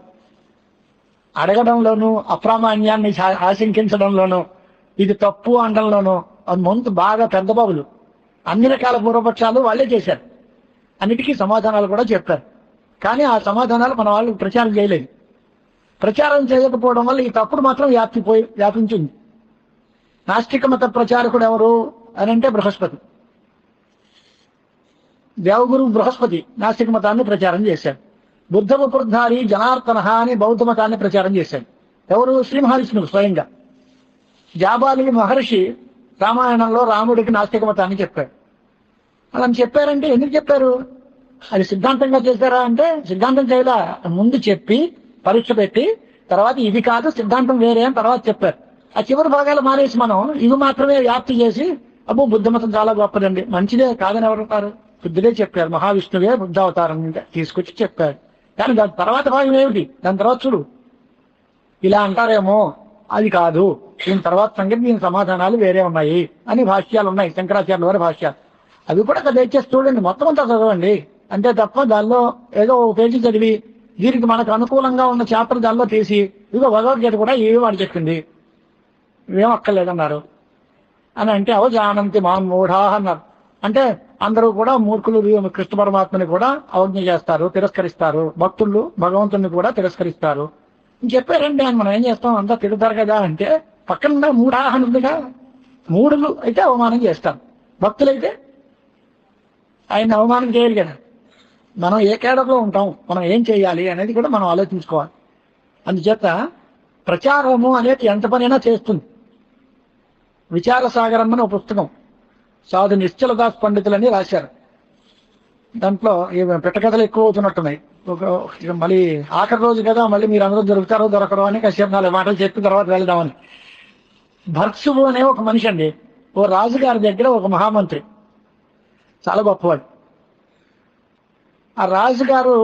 అడగడంలోనూ అప్రామాణ్యాన్ని ఆశంకించడంలోనూ ఇది తప్పు అనడంలోనూ అది ముందు బాగా పెద్ద బాబులు. అన్ని రకాల పూర్వపక్షాలు వాళ్ళే చేశారు, అన్నిటికీ సమాధానాలు కూడా చెప్పారు. కానీ ఆ సమాధానాలు మన వాళ్ళు ప్రచారం చేయలేదు. ప్రచారం చేయకపోవడం వల్ల ఈ తప్పుడు మాత్రం వ్యాపించింది. నాస్తిక మత ప్రచారకుడు ఎవరు అని అంటే బృహస్పతి. దేవగురు బృహస్పతి నాస్తిక మతాన్ని ప్రచారం చేశాడు. బుద్ధ ఉపృద్ధారి జనార్దన అని బౌద్ధ మతాన్ని ప్రచారం చేశాడు. ఎవరు? శ్రీ మహావిష్ణువు స్వయంగా. జాబాలి మహర్షి రామాయణంలో రాముడికి నాస్తిక మతాన్ని చెప్పాడు. అలా చెప్పారంటే ఎందుకు చెప్పారు? అది సిద్ధాంతంగా చేశారా అంటే సిద్ధాంతం చేయలా, ముందు చెప్పి పరీక్ష పెట్టి తర్వాత ఇది కాదు సిద్ధాంతం వేరే అని తర్వాత చెప్పారు. ఆ చివరి భాగాలు మానేసి మనం ఇవి మాత్రమే వ్యాప్తి చేసి అబ్బో బుద్ధమతం చాలా గొప్పదండి, మంచిదే కాదని ఎవరుంటారు? బుద్ధుడే చెప్పారు, మహావిష్ణువే బుద్ధ అవతారం తీసుకొచ్చి చెప్పాడు. కానీ దాని తర్వాత భాగం ఏమిటి? దాని తర్వాత చూడు. ఇలా అంటారేమో, అది కాదు. దీని తర్వాత సంగతి, దీని సమాధానాలు వేరే ఉన్నాయి అని భాష్యాలు ఉన్నాయి, శంకరాచార్యుల వారి భాష్యాలు. అవి కూడా దయచేసి చూడండి, మొత్తం అంతా చదవండి. అంతే తప్ప దానిలో ఏదో ఒక పేజీ చదివి దీనికి మనకు అనుకూలంగా ఉన్న చాప్టర్ దానిలో తీసి ఇదిగో భగవద్గీత కూడా ఏమి వాడు చెప్పింది, ఇవేం అక్కర్లేదన్నారు అని అంటే అవజానంతి మాం మూఢా అన్నారు. అంటే అందరూ కూడా మూర్ఖులు కృష్ణ పరమాత్మని కూడా అవజ్ఞ చేస్తారు, తిరస్కరిస్తారు. భక్తులు భగవంతుని కూడా తిరస్కరిస్తారు అని చెప్పారండి. ఆయన మనం ఏం చేస్తాం, అంతా తిడతారు కదా అంటే పక్కన మూఢాహన ఉందిగా, మూఢులు అయితే అవమానం చేస్తారు, భక్తులైతే ఆయన అవమానం చేయాలి కదా. మనం ఏ కేడర్లో ఉంటాం, మనం ఏం చేయాలి అనేది కూడా మనం ఆలోచించుకోవాలి. అందుచేత ప్రచారము అనేది ఎంత పనైనా చేస్తుంది. విచారసాగరం అని ఒక పుస్తకం సాధు నిశ్చలదాస్ పండితులని రాశారు. దాంట్లో పిట్టకథలు ఎక్కువ అవుతున్నట్టున్నాయి. మళ్ళీ ఆఖరి రోజు కదా, మళ్ళీ మీరు అందరూ దొరుకుతారో దొరకరో అని కాసేపు 4 మాటలు చెప్పిన తర్వాత వెళ్దామని. భర్త్సువు అనే ఒక మనిషి అండి, ఓ రాజుగారి దగ్గర ఒక మహామంత్రి, చాలా గొప్పవాడు. ఆ రాజుగారు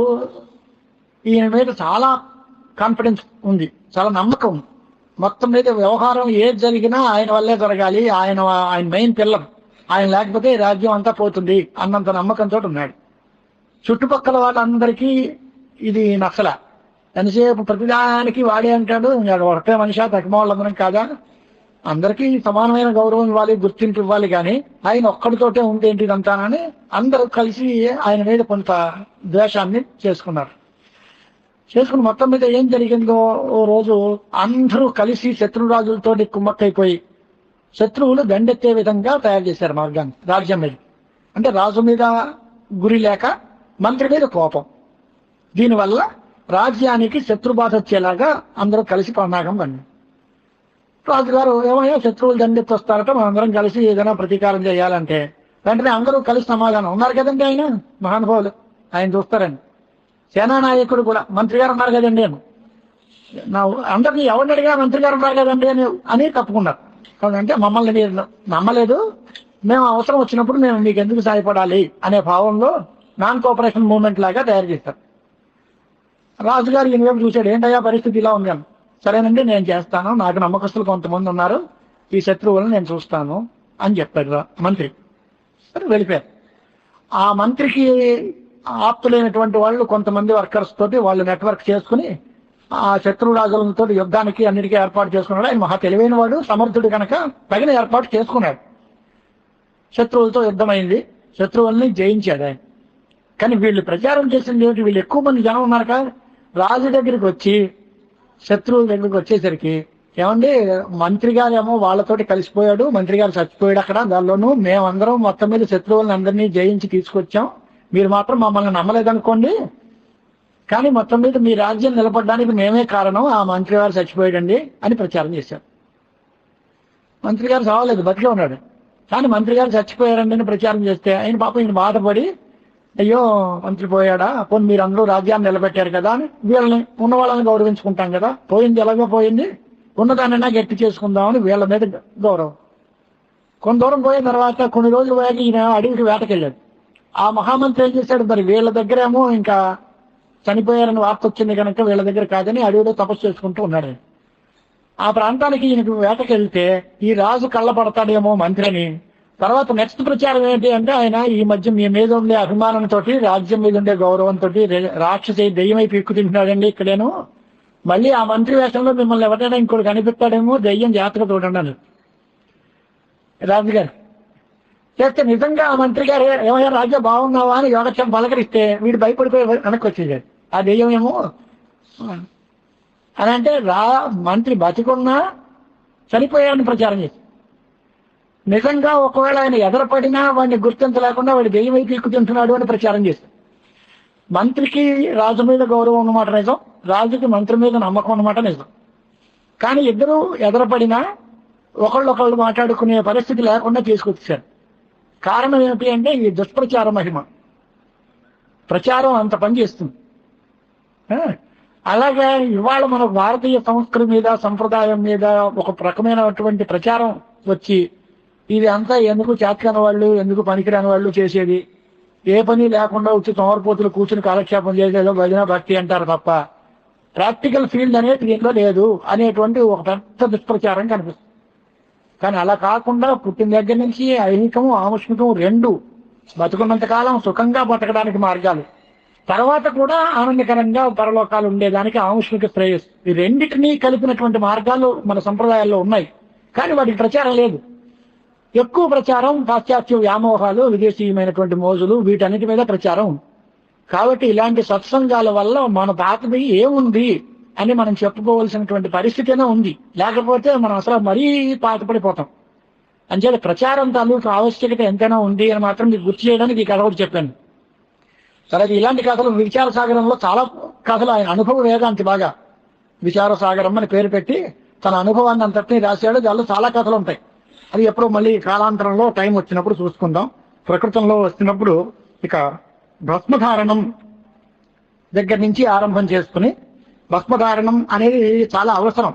ఈయన మీద చాలా కాన్ఫిడెన్స్ ఉంది, చాలా నమ్మకం ఉంది. మొత్తం మీద వ్యవహారం ఏది జరిగినా ఆయన వల్లే జరగాలి, ఆయన మెయిన్ పిల్లర్, ఆయన లేకపోతే ఈ రాజ్యం అంతా పోతుంది అన్నంత నమ్మకంతో ఉన్నాడు. చుట్టుపక్కల వాళ్ళందరికీ ఇది నచ్చల. ఎంతసేపు ప్రతిదానికి వాడే అంటాడు, ఒకటే మనిషి తక్కువ వాళ్ళందరం కాదా, అందరికీ సమానమైన గౌరవం ఇవ్వాలి, గుర్తింపు ఇవ్వాలి, కానీ ఆయన ఒక్కడితోటే ఉందేంటి ఇదంతానని అందరూ కలిసి ఆయన మీద కొంత ద్వేషాన్ని చేసుకున్నారు. చేసుకుని మొత్తం మీద ఏం జరిగిందో, ఓ రోజు అందరూ కలిసి శత్రురాజులతో కుమ్మక్కైపోయి శత్రువులు దండెత్తే విధంగా తయారు చేశారు మార్గాన్ని రాజ్యం మీద. అంటే రాజు మీద గురి లేక మంత్రి మీద కోపం, దీనివల్ల రాజ్యానికి శత్రుబాధ వచ్చేలాగా అందరూ కలిసి పన్నాగం పండి. రాజుగారు ఏమయ్యా శత్రువులు దండెత్తి వస్తారట, మనందరం కలిసి ఏదైనా ప్రతీకారం చేయాలంటే వెంటనే అందరూ కలిసి సమాధానం ఉన్నారు కదండి, ఆయన మహానుభావులు, ఆయన చూస్తారండి. సేనానాయకుడు కూడా మంత్రి గారు ఉన్నారు కదండి నా అందరినీ ఎవరిని అడిగా మంత్రి గారు ఉన్నారు కదండి అని తప్పుకున్నారు. అంటే మమ్మల్ని మీరు నమ్మలేదు, మేము అవసరం వచ్చినప్పుడు మేము మీకు ఎందుకు సహాయపడాలి అనే భావంలో నాన్ కోఆపరేషన్ మూవ్మెంట్ లాగా తయారు చేస్తారు. రాజుగారు ఈయన వైపు చూశాడు, ఏంటయ్యా పరిస్థితి ఇలా ఉంది అని. సరేనండి నేను చేస్తాను, నాకు నమ్మకస్తులు కొంతమంది ఉన్నారు, ఈ శత్రువులను నేను చూస్తాను అని చెప్పాడు మంత్రి. సరే వెళ్ళిపోయారు. ఆ మంత్రికి ఆప్తులైనటువంటి వాళ్ళు కొంతమంది వర్కర్స్ తోటి వాళ్ళు నెట్వర్క్ చేసుకుని ఆ శత్రు రాజులతో యుద్ధానికి అన్నిటికీ ఏర్పాటు చేసుకున్నాడు. ఆయన మహా తెలివైన వాడు, సమర్థుడు కనుక తగిన ఏర్పాటు చేసుకున్నాడు. శత్రువులతో యుద్ధమైంది, శత్రువుల్ని జయించాడు ఆయన. కానీ వీళ్ళు ప్రచారం చేసింది ఏమిటి, వీళ్ళు ఎక్కువ మంది జనం ఉన్నారు కదా, రాజు దగ్గరికి వచ్చి శత్రువుల దగ్గరికి వచ్చేసరికి ఏమండి మంత్రి గారు ఏమో వాళ్ళతోటి కలిసిపోయాడు, మంత్రి గారు చచ్చిపోయాడు అక్కడ, దానిలోనూ మేమందరం మొత్తం మీద శత్రువులను అందరినీ జయించి తీసుకొచ్చాం, మీరు మాత్రం మమ్మల్ని నమ్మలేదనుకోండి, కానీ మొత్తం మీద మీ రాజ్యం నిలబడడానికి మేమే కారణం, ఆ మంత్రి గారు చచ్చిపోయాడండి అని ప్రచారం చేశారు. మంత్రి గారు చావలేదు, బతికే ఉన్నాడు. కానీ మంత్రి గారు చచ్చిపోయారండి అని ప్రచారం చేస్తే ఆయన పాపం ఈయన బాధపడి, అయ్యో మంత్రి పోయాడా, పోనీ మీరు అందరూ రాజ్యాన్ని నిలబెట్టారు కదా అని వీళ్ళని ఉన్న వాళ్ళని గౌరవించుకుంటాం కదా, పోయింది ఎలాగో పోయింది, ఉన్నదానైనా గట్టి చేసుకుందామని వీళ్ళ మీద గౌరవం. కొంత దూరం పోయిన తర్వాత కొన్ని రోజులు పోయాక ఈయన అడవికి వేటకెళ్ళాడు. ఆ మహామంత్రి ఏం చేశాడు, మరి వీళ్ళ దగ్గరేమో ఇంకా చనిపోయారని వార్త వచ్చింది కనుక వీళ్ళ దగ్గర కాదని అడవిలో తపస్సు చేసుకుంటూ ఉన్నాడు. ఆ ప్రాంతానికి ఈయనకు వేటకెళ్తే ఈ రాజు కళ్ళపడతాడేమో మంత్రి అని. తర్వాత నెక్స్ట్ ప్రచారం ఏంటి అంటే, ఆయన ఈ మధ్య మీ మీద ఉండే అభిమానంతో, రాజ్యం మీద ఉండే గౌరవంతో రాక్షసి దెయ్యమై పీక్కు తింటున్నాడండి ఇక్కడేను, మళ్ళీ ఆ మంత్రి వేషంలో మిమ్మల్ని ఎవరైనా ఇంకోటి కనిపిస్తాడేమో, దెయ్యం జాతక చూడండి అని రాజుగారు చేస్తే, నిజంగా ఆ మంత్రి గారు ఏమయ్యా రాజ్యం బాగున్నావా అని యోగక్షం పలకరిస్తే వీడు భయపడిపోయి వెనక్కి వచ్చేసాడు. ఆ దెయ్యం ఏమో అని అంటే మంత్రి బతికున్నా చనిపోయాడని ప్రచారం చేసి, నిజంగా ఒకవేళ ఆయన ఎదరపడినా వాడిని గుర్తించలేకుండా వాడి దెయ్యం వైపు ఎక్కువ తింటున్నాడు అని ప్రచారం చేశారు. మంత్రికి రాజు మీద గౌరవం అన్నమాట నిజం, రాజుకి మంత్రి మీద నమ్మకం అన్నమాట నిజం. కానీ ఇద్దరు ఎదరపడినా ఒకళ్ళు మాట్లాడుకునే పరిస్థితి లేకుండా తీసుకొచ్చారు. కారణం ఏమిటి అంటే ఈ దుష్ప్రచార మహిమ, ప్రచారం అంత పనిచేస్తుంది. అలాగే ఇవాళ మన భారతీయ సంస్కృతి మీద సంప్రదాయం మీద ఒక రకమైనటువంటి ప్రచారం వచ్చి, ఇది అంతా ఎందుకు చేతకాని వాళ్ళు, ఎందుకు పనికిరాని వాళ్ళు చేసేది, ఏ పని లేకుండా వచ్చి తోమరపోతులు కూర్చుని కాలక్షేపం చేసేదో భజన భక్తి అంటారు తప్ప ప్రాక్టికల్ ఫీల్డ్ అనేది దీంట్లో లేదు అనేటువంటి ఒక పెద్ద దుష్ప్రచారం కనిపిస్తుంది. కానీ అలా కాకుండా పుట్టిన దగ్గర నుంచి ఐహికము ఆముష్మికము రెండు బతుకున్నంత కాలం సుఖంగా బతకడానికి మార్గాలు, తర్వాత కూడా ఆనందకరంగా పరలోకాలు ఉండేదానికి ఆముష్మిక శ్రేయస్సు, ఈ రెండింటినీ కలిపినటువంటి మార్గాలు మన సంప్రదాయాల్లో ఉన్నాయి. కానీ వాటికి ప్రచారం లేదు. ఎక్కువ ప్రచారం పాశ్చాత్య వ్యామోహాలు, విదేశీయమైనటువంటి మోజులు, వీటన్నిటి మీద ప్రచారం ఉంది. కాబట్టి ఇలాంటి సత్సంగాల వల్ల మన పాతది ఏముంది అని మనం చెప్పుకోవాల్సినటువంటి పరిస్థితినే ఉంది. లేకపోతే మనం అసలు మరీ పాతపడిపోతాం. అంచేత ప్రచారం తాలూకు ఆవశ్యకత ఎంతైనా ఉంది అని మాత్రం మీకు గుర్తు చేయడానికి ఈ కథ ఒకటి చెప్పాను. తర్వాత ఇలాంటి కథలు విచార సాగరంలో చాలా కథలు, ఆయన అనుభవ వేదాంతి బాగా విచార సాగరం అని పేరు పెట్టి తన అనుభవాన్ని అంతటినీ రాశాడు. దానిలో చాలా కథలు ఉంటాయి. అది ఎప్పుడో మళ్ళీ కాలాంతరంలో టైం వచ్చినప్పుడు చూసుకుందాం. ప్రకృతంలో వచ్చినప్పుడు ఇక భస్మధారణం దగ్గర నుంచి ఆరంభం చేసుకుని, భస్మధారణం అనేది చాలా అవసరం.